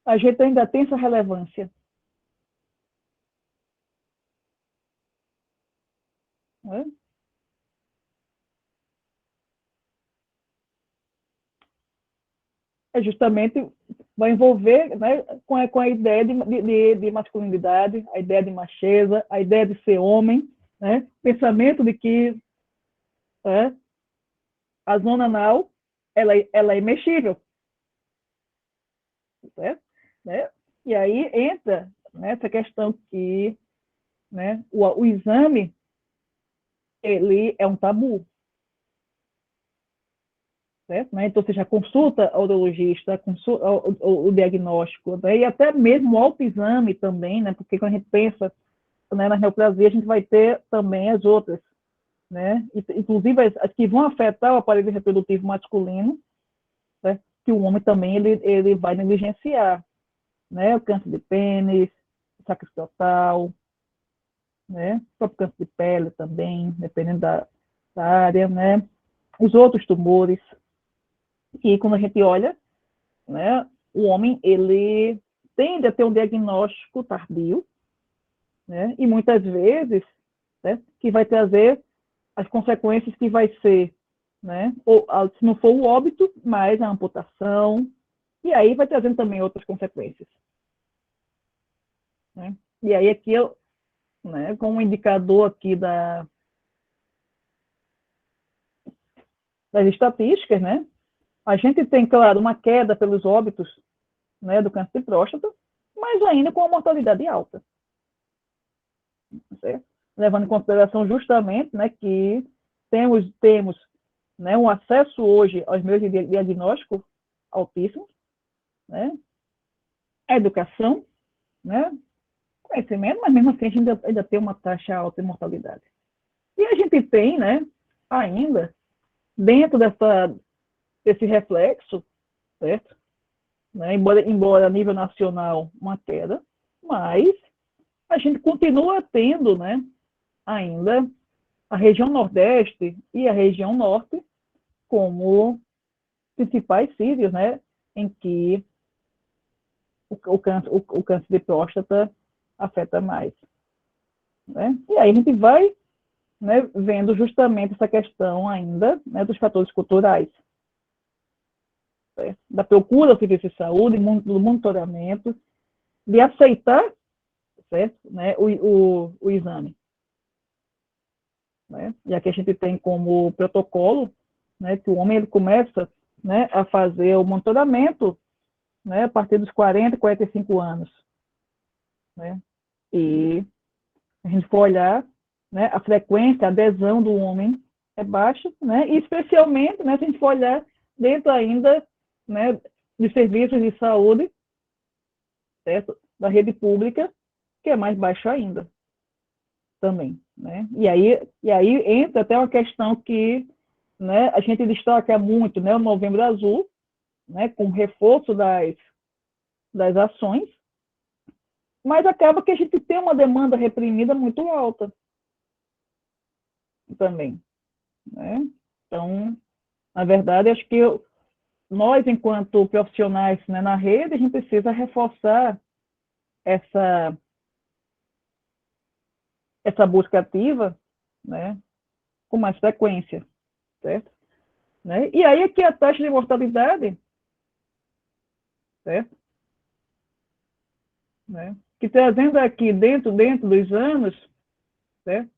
a gente ainda tem essa relevância? Né? É justamente, vai envolver, né, com a ideia de masculinidade, a ideia de macheza, a ideia de ser homem, né? Pensamento de que a zona anal ela é imexível, certo? Né? E aí entra nessa questão que, né, o exame ele é um tabu, certo? Né? Então, você já consulta ao urologista, consulta o diagnóstico, né? E até mesmo o autoexame também, né? Porque quando a gente pensa, né, na neoplasia, a gente vai ter também as outras, né? Inclusive as que vão afetar o aparelho reprodutivo masculino, né? Que o homem também ele vai negligenciar, né? O câncer de pênis, saco escrotal, né? O próprio câncer de pele também, dependendo da área, né? Os outros tumores. E quando a gente olha, né, o homem ele tende a ter um diagnóstico tardio, né? E muitas vezes, né, que vai trazer as consequências que vai ser, né, ou, se não for o óbito, mas a amputação, e aí vai trazendo também outras consequências. Né? E aí aqui eu, né, com um indicador aqui das estatísticas, né, a gente tem, claro, uma queda pelos óbitos, né, do câncer de próstata, mas ainda com uma mortalidade alta. Certo? Levando em consideração justamente, né, que temos né, um acesso hoje aos meios de diagnóstico altíssimo, né, a educação, né, conhecimento, mas mesmo assim a gente ainda tem uma taxa alta de mortalidade. E a gente tem, né, ainda, dentro desse reflexo, certo? Né, embora a nível nacional uma queda, mas a gente continua tendo, né, ainda a região Nordeste e a região Norte como principais sítios, né, em que o câncer de próstata afeta mais. Né? E aí a gente vai, né, vendo justamente essa questão ainda, né, dos fatores culturais, né, da procura ao serviço de saúde, do monitoramento, de aceitar, certo, né, o exame. Né? E aqui a gente tem como protocolo, né, que o homem ele começa, né, a fazer o monitoramento, né, a partir dos 40, 45 anos. Né? E a gente for olhar, né, a frequência, a adesão do homem é baixa, né, e especialmente, né, se a gente for olhar dentro ainda, né, de serviços de saúde, certo? Da rede pública, que é mais baixo ainda também. Né? E aí entra até uma questão que, né, a gente destaca muito, né, o Novembro Azul, né, com reforço das ações, mas acaba que a gente tem uma demanda reprimida muito alta também. Né? Então, na verdade, acho que nós, enquanto profissionais, né, na rede, a gente precisa reforçar essa busca ativa, né, com mais frequência, certo? né? E aí aqui a taxa de mortalidade, certo? Né? Que trazendo aqui dentro dos anos, certo?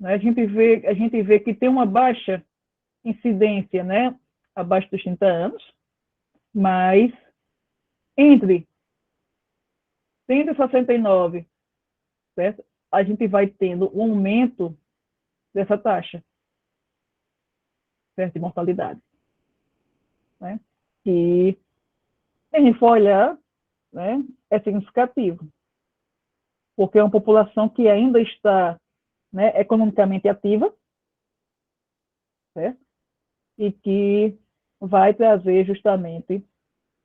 A gente vê que tem uma baixa incidência, né? Abaixo dos 30 anos, mas entre 169, certo? A gente vai tendo um aumento dessa taxa, certo? De mortalidade, né? E, se a gente for olhar, né, é significativo, porque é uma população que ainda está, né, economicamente ativa, certo? E que vai trazer justamente,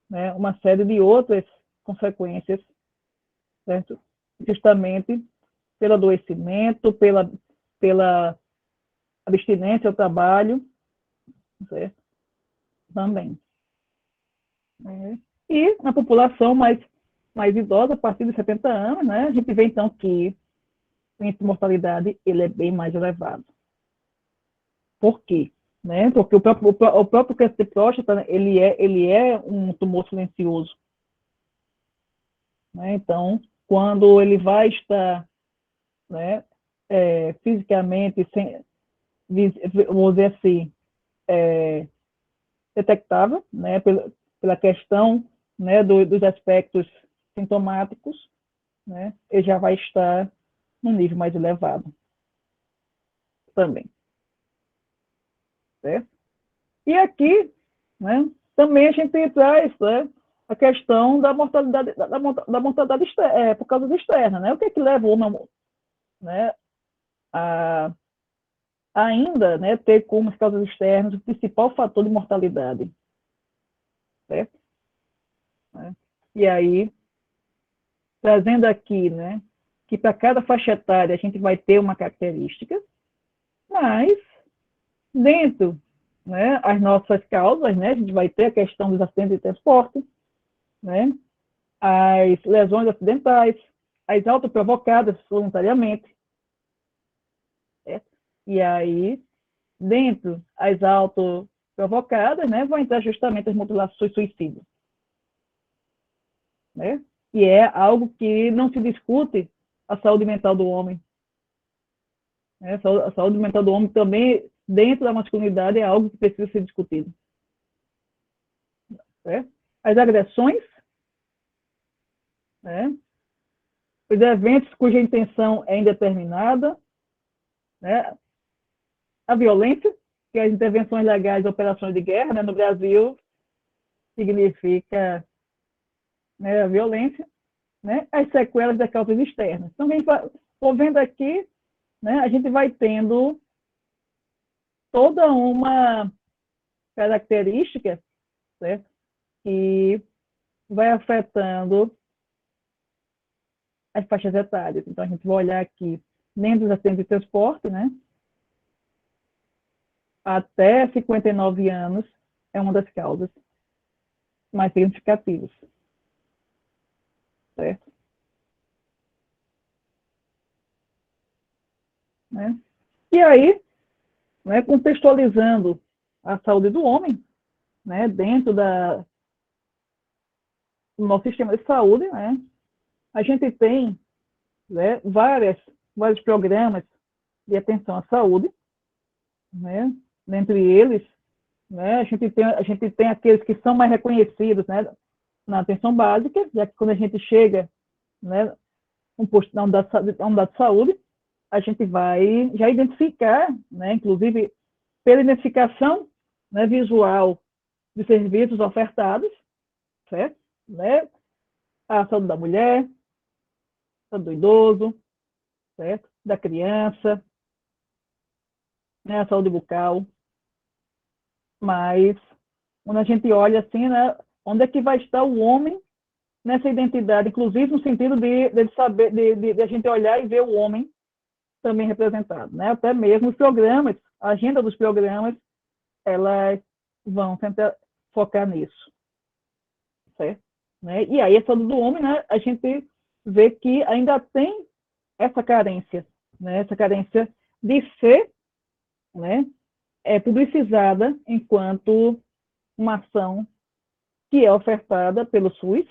né, uma série de outras consequências, certo? Justamente pelo adoecimento, pela abstinência ao trabalho, certo? Também. Né? E na população mais idosa, a partir de 70 anos, né, a gente vê então que o índice de mortalidade ele é bem mais elevado. Por quê? Né? Porque o próprio câncer de próstata ele é um tumor silencioso. Né? Então, quando ele vai estar, né, fisicamente, vamos dizer assim, detectável, né, pela questão, né, dos aspectos sintomáticos, né, ele já vai estar num nível mais elevado também. Certo? E aqui, né, também a gente traz, né, a questão da mortalidade, da mortalidade por causa externa. Né? O que é que leva o homem, né, a ainda, né, ter como as causas externas o principal fator de mortalidade? Certo? Né? E aí, trazendo aqui, né, que para cada faixa etária a gente vai ter uma característica, mas dentro, né, as nossas causas, né, a gente vai ter a questão dos acidentes de transporte, né, as lesões acidentais, as autoprovocadas voluntariamente, certo? E aí, dentro as autoprovocadas, né, vão entrar justamente as mutilações suicidas, né? E é algo que não se discute a saúde mental do homem. Né? A saúde mental do homem também, dentro da masculinidade, é algo que precisa ser discutido. Certo? As agressões, né? Os eventos cuja intenção é indeterminada, né? A violência, que as intervenções legais e operações de guerra, né, no Brasil, significa, né, a violência, né? As sequelas das causas externas. Então, estou vendo aqui, né, a gente vai tendo toda uma característica, certo? Que vai afetando as faixas etárias. Então, a gente vai olhar aqui, dentro dos acidentes de transporte, né? Até 59 anos é uma das causas mais significativas. Certo? Né? E aí, né, contextualizando a saúde do homem, né, dentro do nosso sistema de saúde, né, a gente tem, né, vários programas de atenção à saúde, né, dentre eles, né, a gente tem aqueles que são mais reconhecidos, né, na atenção básica, já que quando a gente chega, né, um posto da unidade de saúde, a gente vai já identificar, né, inclusive pela identificação, né, visual de serviços ofertados, certo? Né? A saúde da mulher, a saúde do idoso, certo? Da criança, né, a saúde bucal, mas quando a gente olha assim, né, onde é que vai estar o homem nessa identidade, inclusive no sentido de saber, de a gente olhar e ver o homem também representado, né? Até mesmo os programas, a agenda dos programas, elas vão tentar focar nisso, certo? Né? E aí a saúde do homem, né, a gente vê que ainda tem essa carência, né? Essa carência de ser, né, é publicizada enquanto uma ação que é ofertada pelo SUS,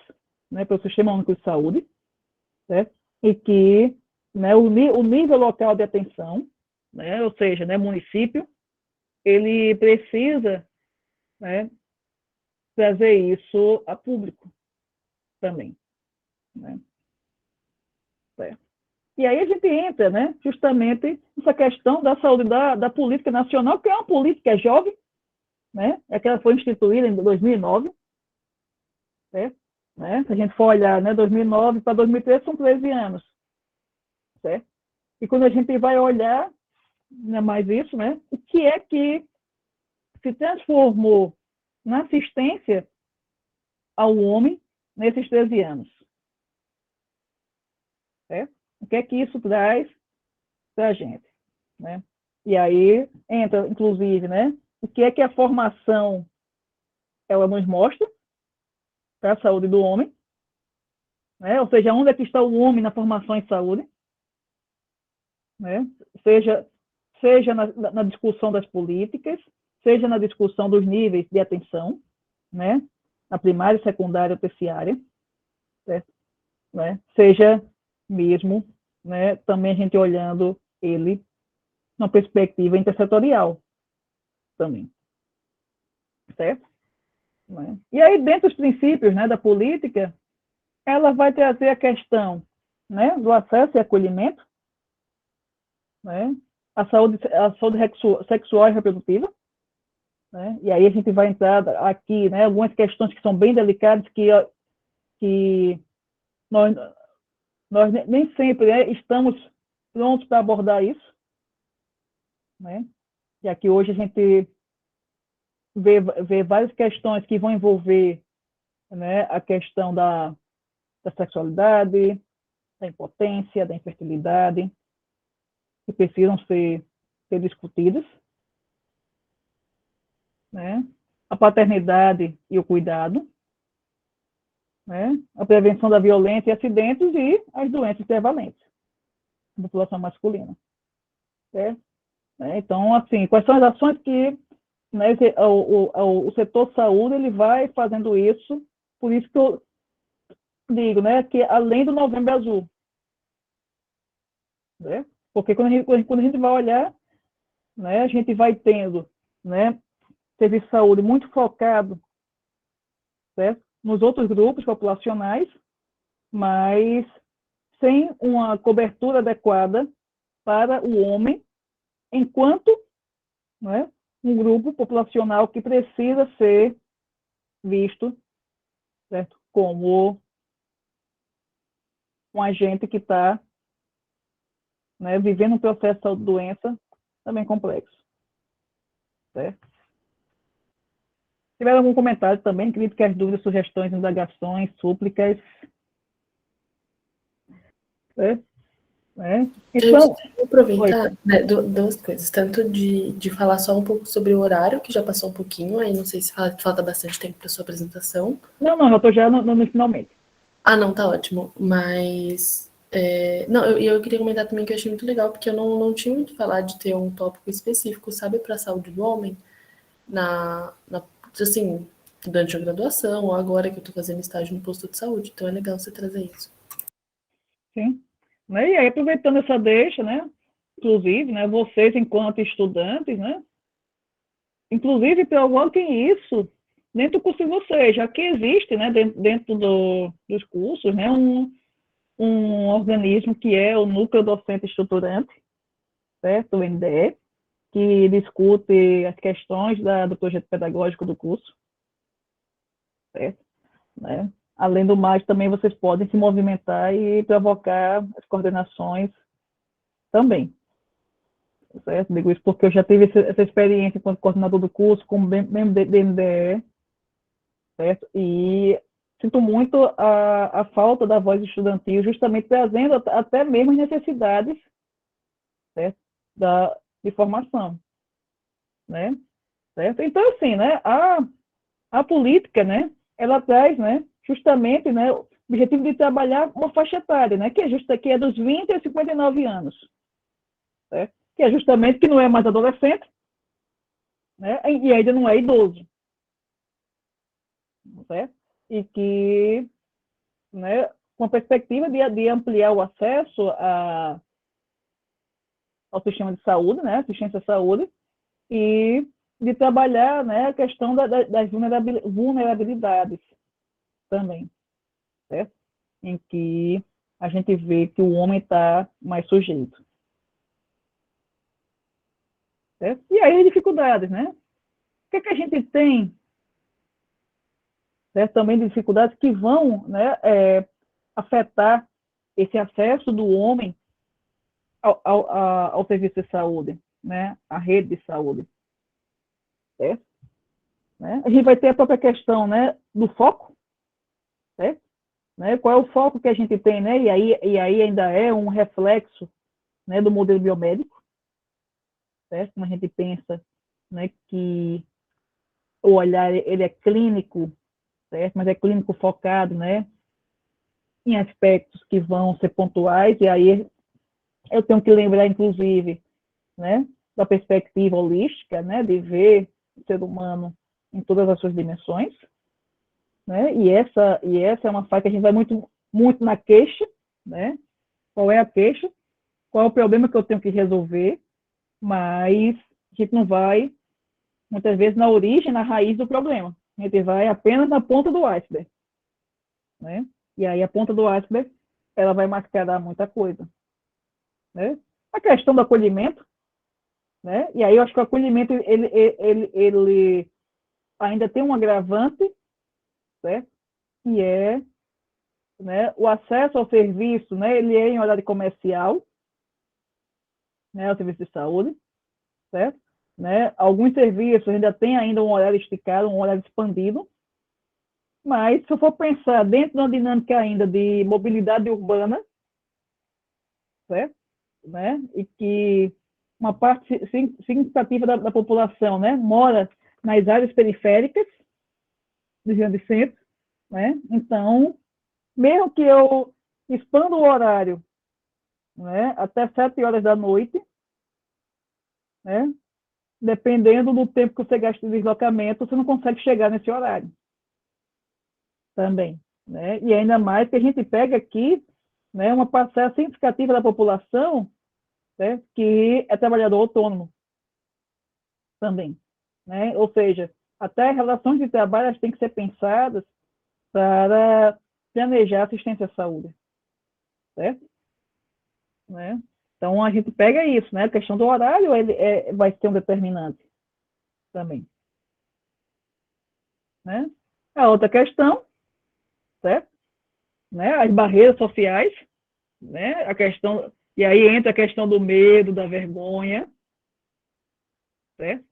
né, pelo Sistema Único de Saúde, certo? E que, né, o nível local de atenção, né, ou seja, né, município, ele precisa, né, trazer isso a público também, né? Certo. E aí a gente entra, né, justamente nessa questão da saúde da política nacional, que é uma política jovem, né, é que ela foi instituída em 2009, certo? Né? Se a gente for olhar, né, 2009 para 2013 são 13 anos, certo? E quando a gente vai olhar, né, mais isso, né, o que é que se transformou na assistência ao homem nesses 13 anos, certo? O que é que isso traz para a gente, né? E aí entra, inclusive, né, o que é que a formação ela nos mostra para a saúde do homem, né? Ou seja, onde é que está o homem na formação em saúde, né? Seja na discussão das políticas, seja na discussão dos níveis de atenção, né? Na primária, secundária, terciária, certo? Né? Seja mesmo, né, também a gente olhando ele numa perspectiva intersetorial também, certo? Né? E aí, dentro dos princípios, né, da política, ela vai trazer a questão, né, do acesso e acolhimento, né, a saúde sexual e reprodutiva, né, e aí a gente vai entrar aqui, né, algumas questões que são bem delicadas, que nós nem sempre, né, estamos prontos para abordar isso, né, e aqui hoje a gente vê várias questões que vão envolver, né, a questão da sexualidade, da impotência, da infertilidade, que precisam ser discutidas, né? A paternidade e o cuidado, né? A prevenção da violência e acidentes e as doenças prevalentes da população masculina, certo? Então, assim, quais são as ações que, né, o setor saúde ele vai fazendo isso, por isso que eu digo, né, que além do Novembro Azul, né? Porque quando a gente vai olhar, né, a gente vai tendo, né, serviço de saúde muito focado, certo, nos outros grupos populacionais, mas sem uma cobertura adequada para o homem, enquanto, né, um grupo populacional que precisa ser visto, certo, como um agente que está, né, vivendo um processo de saúde-doença também complexo, certo? Se tiver algum comentário também, críticas, dúvidas, sugestões, indagações, súplicas, certo? Então, Vou aproveitar, né, duas coisas, tanto de falar só um pouco sobre o horário, que já passou um pouquinho, aí não sei se falta bastante tempo para sua apresentação. Não, eu estou já no finalmente. Ah, não, tá ótimo, mas... não, eu queria comentar também que eu achei muito legal, porque eu não tinha muito falar de ter um tópico específico, sabe, para a saúde do homem, assim, durante a graduação, ou agora que eu estou fazendo estágio no posto de saúde, então é legal você trazer isso. Sim. E aí, aproveitando essa deixa, né, inclusive, né, vocês, enquanto estudantes, né, inclusive, coloquem isso dentro do curso de vocês, já que existe, né, dentro dos cursos, né, um organismo que é o Núcleo Docente Estruturante, certo, o NDE, que discute as questões do projeto pedagógico do curso, certo? Né? Além do mais, também vocês podem se movimentar e provocar as coordenações também, certo? Digo isso porque eu já tive essa experiência enquanto coordenador do curso, como membro do NDE, certo? E sinto muito a falta da voz estudantil, justamente trazendo até mesmo as necessidades, certo? De formação, né? Certo? Então, assim, né, a política, né, ela traz, né, justamente, né, o objetivo de trabalhar uma faixa etária, né, que é dos 20 a 59 anos, certo? Que é justamente que não é mais adolescente, né? E ainda não é idoso, certo? E que, né, com a perspectiva de ampliar o acesso ao sistema de saúde, né, assistência à saúde, e de trabalhar, né, a questão das vulnerabilidades também, certo? Em que a gente vê que o homem está mais sujeito. Certo? E aí as dificuldades, né? O que é que a gente tem, certo? Também de dificuldades que vão, né, afetar esse acesso do homem ao serviço de saúde, né? À rede de saúde. Certo? Né? A gente vai ter a própria questão, né, do foco, certo? Né? Qual é o foco que a gente tem, né? E aí ainda é um reflexo, né, do modelo biomédico, certo? Como a gente pensa, né, que o olhar ele é clínico, certo? Mas é clínico focado, né, em aspectos que vão ser pontuais, e aí eu tenho que lembrar, inclusive, né, da perspectiva holística, né, de ver o ser humano em todas as suas dimensões, né, e essa é uma fase que a gente vai muito na queixa, né, qual é a queixa, qual é o problema que eu tenho que resolver, mas a gente não vai, muitas vezes, na origem, na raiz do problema, a gente vai apenas na ponta do iceberg, né, e aí a ponta do iceberg, ela vai mascarar muita coisa, né, a questão do acolhimento, né, e aí eu acho que o acolhimento, ele ainda tem um agravante, certo? Que é, né, o acesso ao serviço, né, ele é em horário comercial, né, ao serviço de saúde, certo? Né? Alguns serviços ainda um horário esticado, um horário expandido, mas se eu for pensar dentro de uma dinâmica ainda de mobilidade urbana, certo? Né? E que uma parte significativa da população, né, mora nas áreas periféricas do grande centro, né? Então, mesmo que eu expanda o horário, né, até 7 horas da noite, né, dependendo do tempo que você gasta de deslocamento, você não consegue chegar nesse horário também, né? E ainda mais que a gente pega aqui, né, uma parcela significativa da população, né, que é trabalhador autônomo também, né? Ou seja, até relações de trabalho têm que ser pensadas para planejar assistência à saúde, certo? Né? Então, a gente pega isso, né? A questão do horário vai ser um determinante também, né? A outra questão, certo? Né? As barreiras sociais, né? A questão, e aí entra a questão do medo, da vergonha, certo?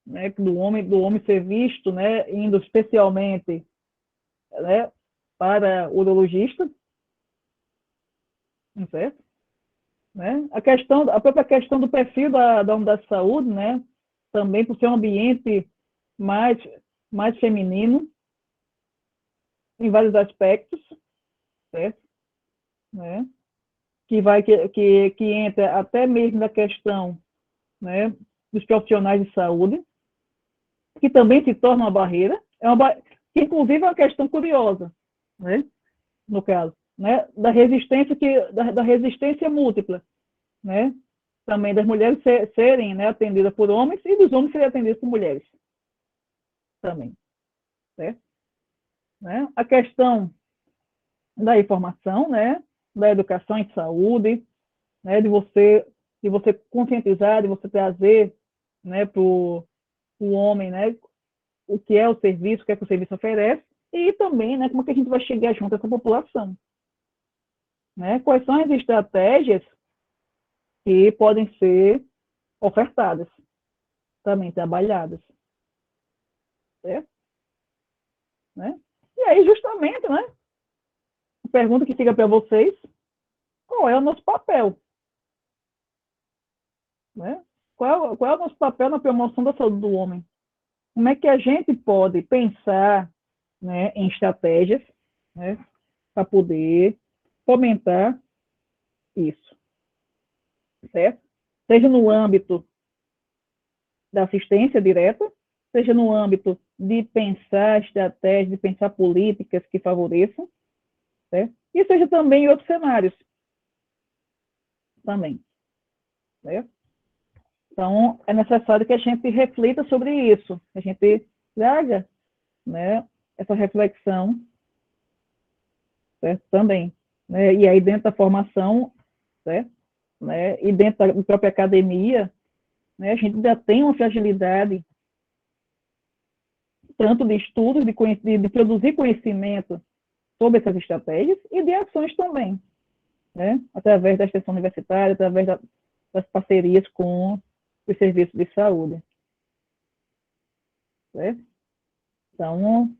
Né? Do homem ser visto, né? Indo especialmente, né, para o urologista, certo? Né? A própria questão do perfil da unidade de saúde, né? Também por ser um ambiente mais, mais feminino, em vários aspectos, certo? Né? Que entra até mesmo na questão, né, dos profissionais de saúde, que também se torna uma barreira, que inclusive é uma questão curiosa, né, no caso, né, da resistência múltipla, né, também das mulheres serem, né, atendidas por homens e dos homens serem atendidos por mulheres também, certo? Né? A questão da informação, né, da educação em saúde, né, de você conscientizar, de você trazer, né, para o homem, né, o que é o serviço, o que é que o serviço oferece, e também, né, como é que a gente vai chegar junto a essa população, né? Quais são as estratégias que podem ser ofertadas, também trabalhadas, certo? Né? E aí, justamente, né, a pergunta que fica para vocês, qual é o nosso papel, né? Qual é o nosso papel na promoção da saúde do homem? Como é que a gente pode pensar, né, em estratégias, né, para poder fomentar isso, certo? Seja no âmbito, da assistência direta, seja no âmbito de pensar estratégias, de pensar políticas que favoreçam, certo? E seja também em outros cenários, também, certo? Então, é necessário que a gente reflita sobre isso, que a gente traga, né, essa reflexão, certo? Também, né? E aí dentro da formação, certo? Né? E dentro da própria academia, né, a gente ainda tem uma fragilidade tanto de estudos, de produzir conhecimento sobre essas estratégias e de ações também, né? Através da extensão universitária, através das parcerias com os serviços de saúde, certo? Então,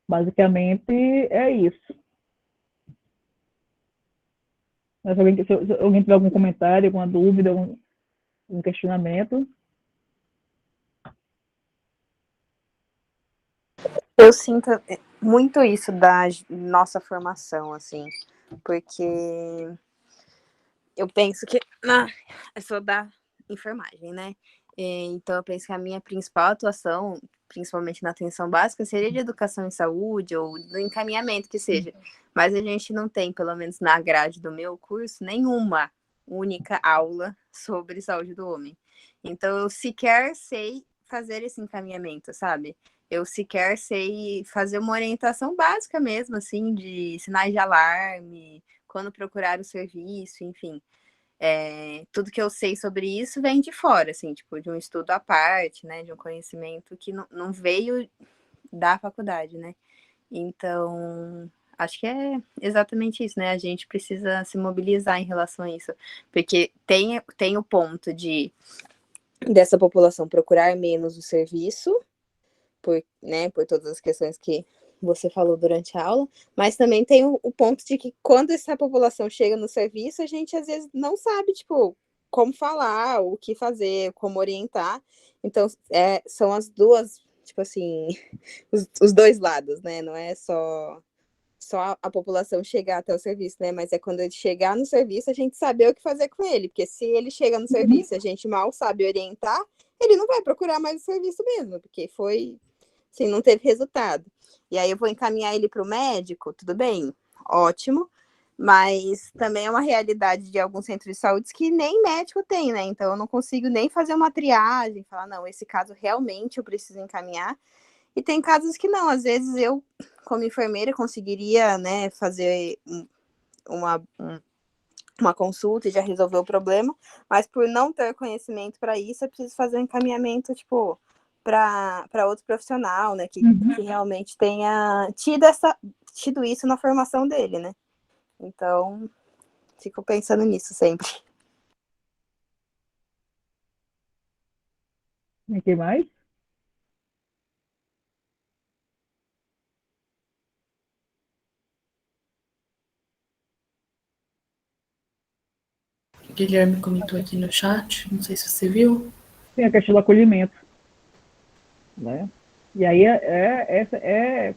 basicamente, é isso. Mas se alguém tiver algum comentário, alguma dúvida, algum questionamento. Eu sinto muito isso da nossa formação, assim, porque eu penso que eu sou da enfermagem, né? Então eu penso que a minha principal atuação, principalmente na atenção básica, seria de educação em saúde ou do encaminhamento que seja. Mas a gente não tem, pelo menos na grade do meu curso, nenhuma única aula sobre saúde do homem. Então eu sequer sei fazer esse encaminhamento, sabe? Eu sequer sei fazer uma orientação básica mesmo, assim, de sinais de alarme, quando procurar o serviço, enfim. Tudo que eu sei sobre isso vem de fora, assim, tipo, de um estudo à parte, né, de um conhecimento que não veio da faculdade, né. Então, acho que é exatamente isso, né, a gente precisa se mobilizar em relação a isso, porque tem o ponto dessa população procurar menos o serviço, por todas as questões que você falou durante a aula, mas também tem o ponto de que quando essa população chega no serviço, a gente às vezes não sabe, tipo, como falar, o que fazer, como orientar. Então, são as duas, tipo assim, os dois lados, né? Não é só a população chegar até o serviço, né? Mas é quando ele chegar no serviço, a gente saber o que fazer com ele. Porque se ele chega no serviço e a gente mal sabe orientar, ele não vai procurar mais o serviço mesmo, porque assim, não teve resultado. E aí eu vou encaminhar ele para o médico, tudo bem, ótimo, mas também é uma realidade de alguns centros de saúde que nem médico tem, né? Então eu não consigo nem fazer uma triagem, falar, não, esse caso realmente eu preciso encaminhar. E tem casos que não, às vezes eu, como enfermeira, conseguiria, né, fazer uma consulta e já resolver o problema, mas por não ter conhecimento para isso, eu preciso fazer um encaminhamento, tipo, para outro profissional, né, que realmente tenha tido isso na formação dele, né? Então, fico pensando nisso sempre. E que mais? Guilherme comentou aqui no chat, não sei se você viu. Tem a questão do acolhimento, né? E aí essa é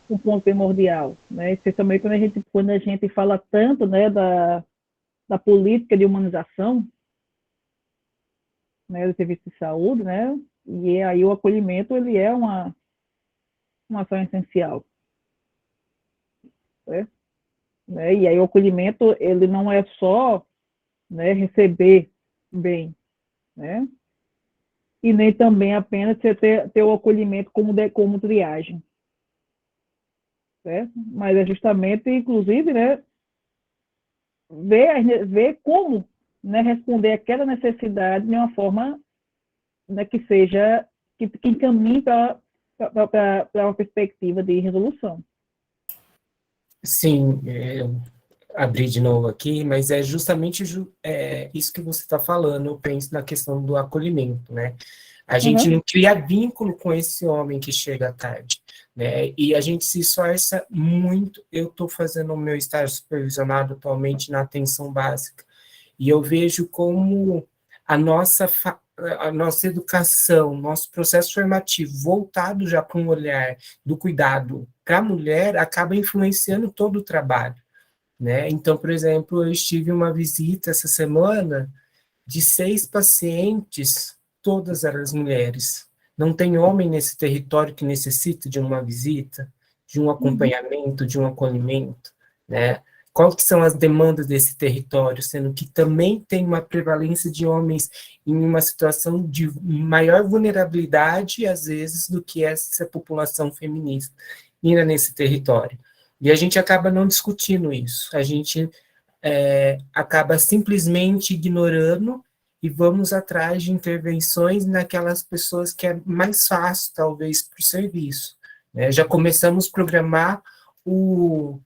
um ponto primordial, né? Especialmente quando a gente fala tanto, né, da política de humanização, né, do serviço de saúde, né? E aí o acolhimento ele é uma ação essencial, né? E aí o acolhimento ele não é só, né, receber bem, né? E nem também apenas você ter o acolhimento como triagem, certo? Mas é justamente, inclusive, né, ver como, né, responder aquela necessidade de uma forma, né, que seja, que encaminhe para uma perspectiva de resolução. Sim, abri de novo aqui, mas é justamente isso que você está falando, eu penso na questão do acolhimento, né? A gente não cria vínculo com esse homem que chega tarde, né? E a gente se esforça muito. Eu estou fazendo o meu estágio supervisionado atualmente na atenção básica, e eu vejo como a nossa educação, nosso processo formativo, voltado já para um olhar do cuidado para a mulher, acaba influenciando todo o trabalho, né? Então, por exemplo, eu estive uma visita essa semana de 6 pacientes todas as mulheres. Não tem homem nesse território que necessita de uma visita, de um acompanhamento, de um acolhimento, né? Quais que são as demandas desse território, sendo que também tem uma prevalência de homens em uma situação de maior vulnerabilidade, às vezes, do que essa população feminista nesse território. E a gente acaba não discutindo isso, a gente acaba simplesmente ignorando e vamos atrás de intervenções naquelas pessoas que é mais fácil, talvez, para o serviço. Né? Já começamos a programar o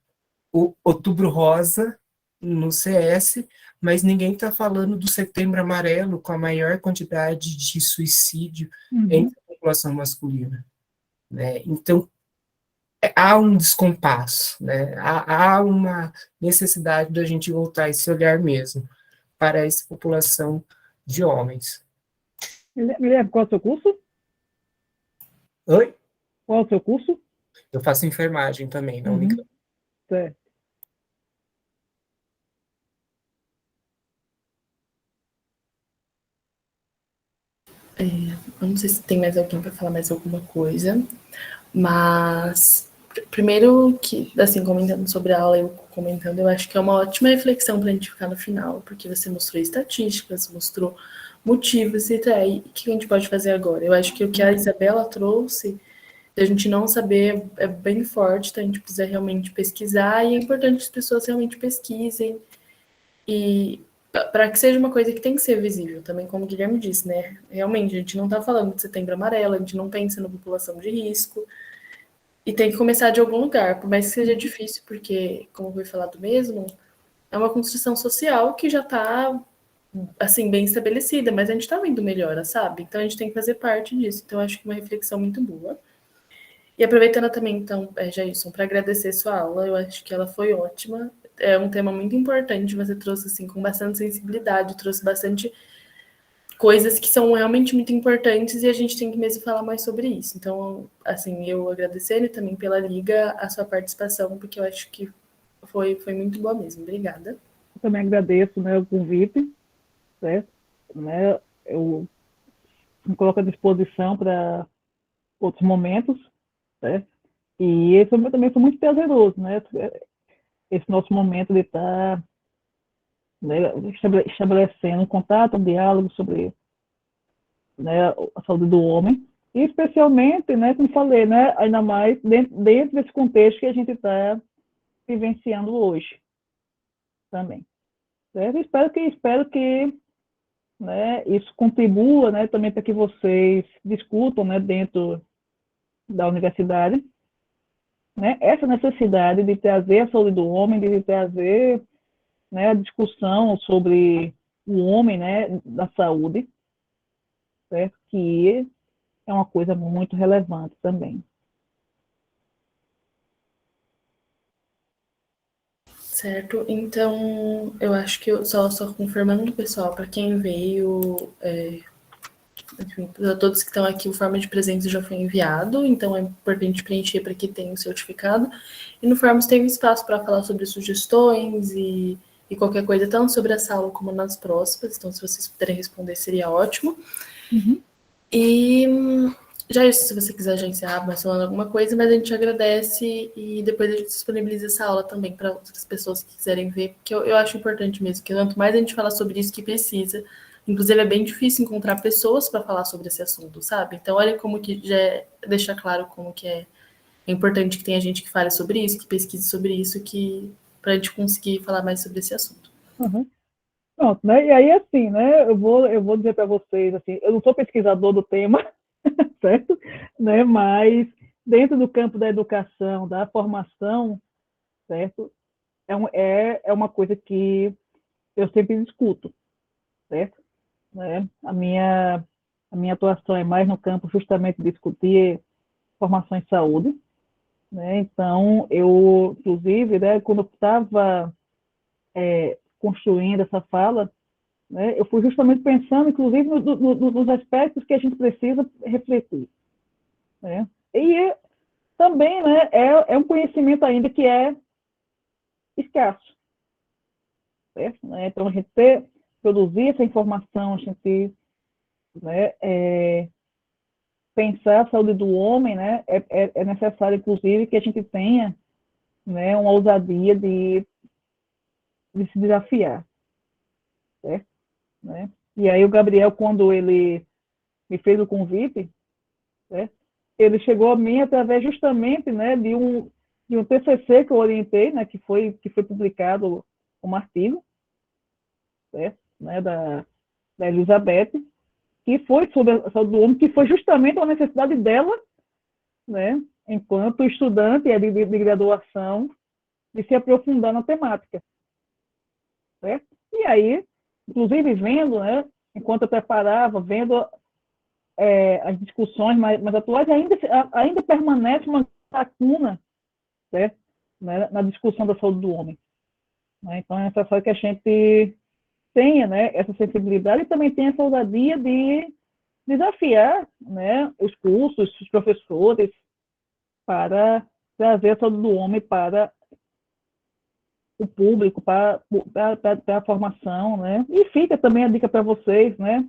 Outubro Rosa no CS, mas ninguém está falando do Setembro Amarelo, com a maior quantidade de suicídio entre a população masculina. Né? Então, há um descompasso, né? Há uma necessidade da gente voltar esse olhar mesmo para essa população de homens. Guilherme, qual é o seu curso? Oi? Qual é o seu curso? Eu faço enfermagem também, na Unicamp. Certo. Eu não sei se tem mais alguém para falar mais alguma coisa, mas primeiro que, assim, comentando sobre a aula, eu acho que é uma ótima reflexão para a gente ficar no final, porque você mostrou estatísticas, mostrou motivos, e aí, o que a gente pode fazer agora? Eu acho que o que a Isabela trouxe, a gente não saber, é bem forte, então a gente precisa realmente pesquisar, e é importante que as pessoas realmente pesquisem, e para que seja uma coisa que tem que ser visível, também como o Guilherme disse, né? Realmente, a gente não está falando de Setembro Amarelo, a gente não pensa na população de risco, e tem que começar de algum lugar, por mais que seja difícil, porque, como foi falado mesmo, é uma construção social que já está, assim, bem estabelecida, mas a gente está vendo melhora, sabe? Então a gente tem que fazer parte disso. Então acho que uma reflexão muito boa. E aproveitando também, então, Jailson, para agradecer sua aula, eu acho que ela foi ótima. É um tema muito importante, você trouxe, assim, com bastante sensibilidade, trouxe bastante coisas que são realmente muito importantes e a gente tem que mesmo falar mais sobre isso. Então, assim, eu agradecendo também pela Liga a sua participação, porque eu acho que foi muito boa mesmo. Obrigada. Eu também agradeço, né, o convite, certo? Né, eu me coloco à disposição para outros momentos, certo? E esse também foi muito prazeroso, né? Esse nosso momento de estar, né, estabelecendo um contato, um diálogo sobre, né, a saúde do homem, e especialmente, né, como falei, né, ainda mais dentro desse contexto que a gente está vivenciando hoje também. Certo? Espero que, né, isso contribua, né, também para que vocês discutam, né, dentro da universidade, né, essa necessidade de trazer a saúde do homem, de trazer, né, a discussão sobre o homem, né, da saúde, certo? Que é uma coisa muito relevante também. Certo, então eu acho que só confirmando, pessoal, para quem veio, enfim, para todos que estão aqui, o forma de presença já foi enviado, então é importante preencher para que tenha o certificado. E no Forms tem um espaço para falar sobre sugestões e qualquer coisa, tanto sobre essa aula como nas próximas, então se vocês puderem responder seria ótimo. E já isso, se você quiser já encerrar mais falando alguma coisa, mas a gente agradece e depois a gente disponibiliza essa aula também para outras pessoas que quiserem ver, porque eu acho importante mesmo, que quanto mais a gente fala sobre isso que precisa, inclusive é bem difícil encontrar pessoas para falar sobre esse assunto, sabe? Então olha como que já deixa claro como que é importante que tenha gente que fale sobre isso, que pesquise sobre isso, que para a gente conseguir falar mais sobre esse assunto. Pronto, né? E aí, assim, né, eu vou dizer para vocês, assim, eu não sou pesquisador do tema, certo? Né, mas dentro do campo da educação, da formação, certo? É uma coisa que eu sempre discuto, certo? Né? A minha atuação é mais no campo justamente de discutir formação em saúde, né? Então, eu, inclusive, né, quando eu estava construindo essa fala, né, eu fui justamente pensando, inclusive, nos aspectos que a gente precisa refletir. Né? E também, né, é um conhecimento ainda que é escasso. Certo? Né? Então, a gente produzir essa informação, a gente né, pensar a saúde do homem, né, é necessário, inclusive, que a gente tenha, né, uma ousadia de se desafiar, certo? Né? E aí o Gabriel, quando ele me fez o convite, né, ele chegou a mim através justamente, né, de um TCC que eu orientei, né, que foi publicado como artigo, certo? Né, da Elizabeth, que foi sobre a saúde do homem, que foi justamente a necessidade dela, né, enquanto estudante de graduação, de se aprofundar na temática, certo? E aí, inclusive vendo, né, enquanto eu preparava, vendo as discussões mais atuais, ainda permanece uma lacuna, certo? Né, na discussão da saúde do homem. Né? Então, é necessário que a gente tenha, né, essa sensibilidade e também tenha essa ousadia de desafiar, né, os cursos, os professores, para trazer a saúde do homem para o público, para a formação, né? E fica também a dica para vocês, né,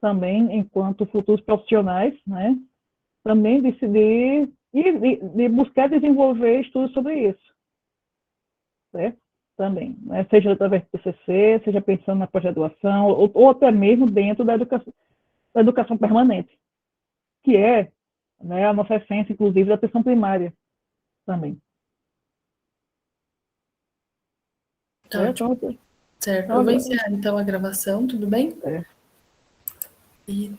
também enquanto futuros profissionais, né, também de buscar desenvolver estudos sobre isso, certo? Também, né? Seja através do TCC, seja pensando na pós-graduação, ou até mesmo dentro da educação permanente, que é, né, a nossa essência, inclusive, da atenção primária também. Tá ótimo. Certo. Eu vou encerrar então a gravação, tudo bem? É. E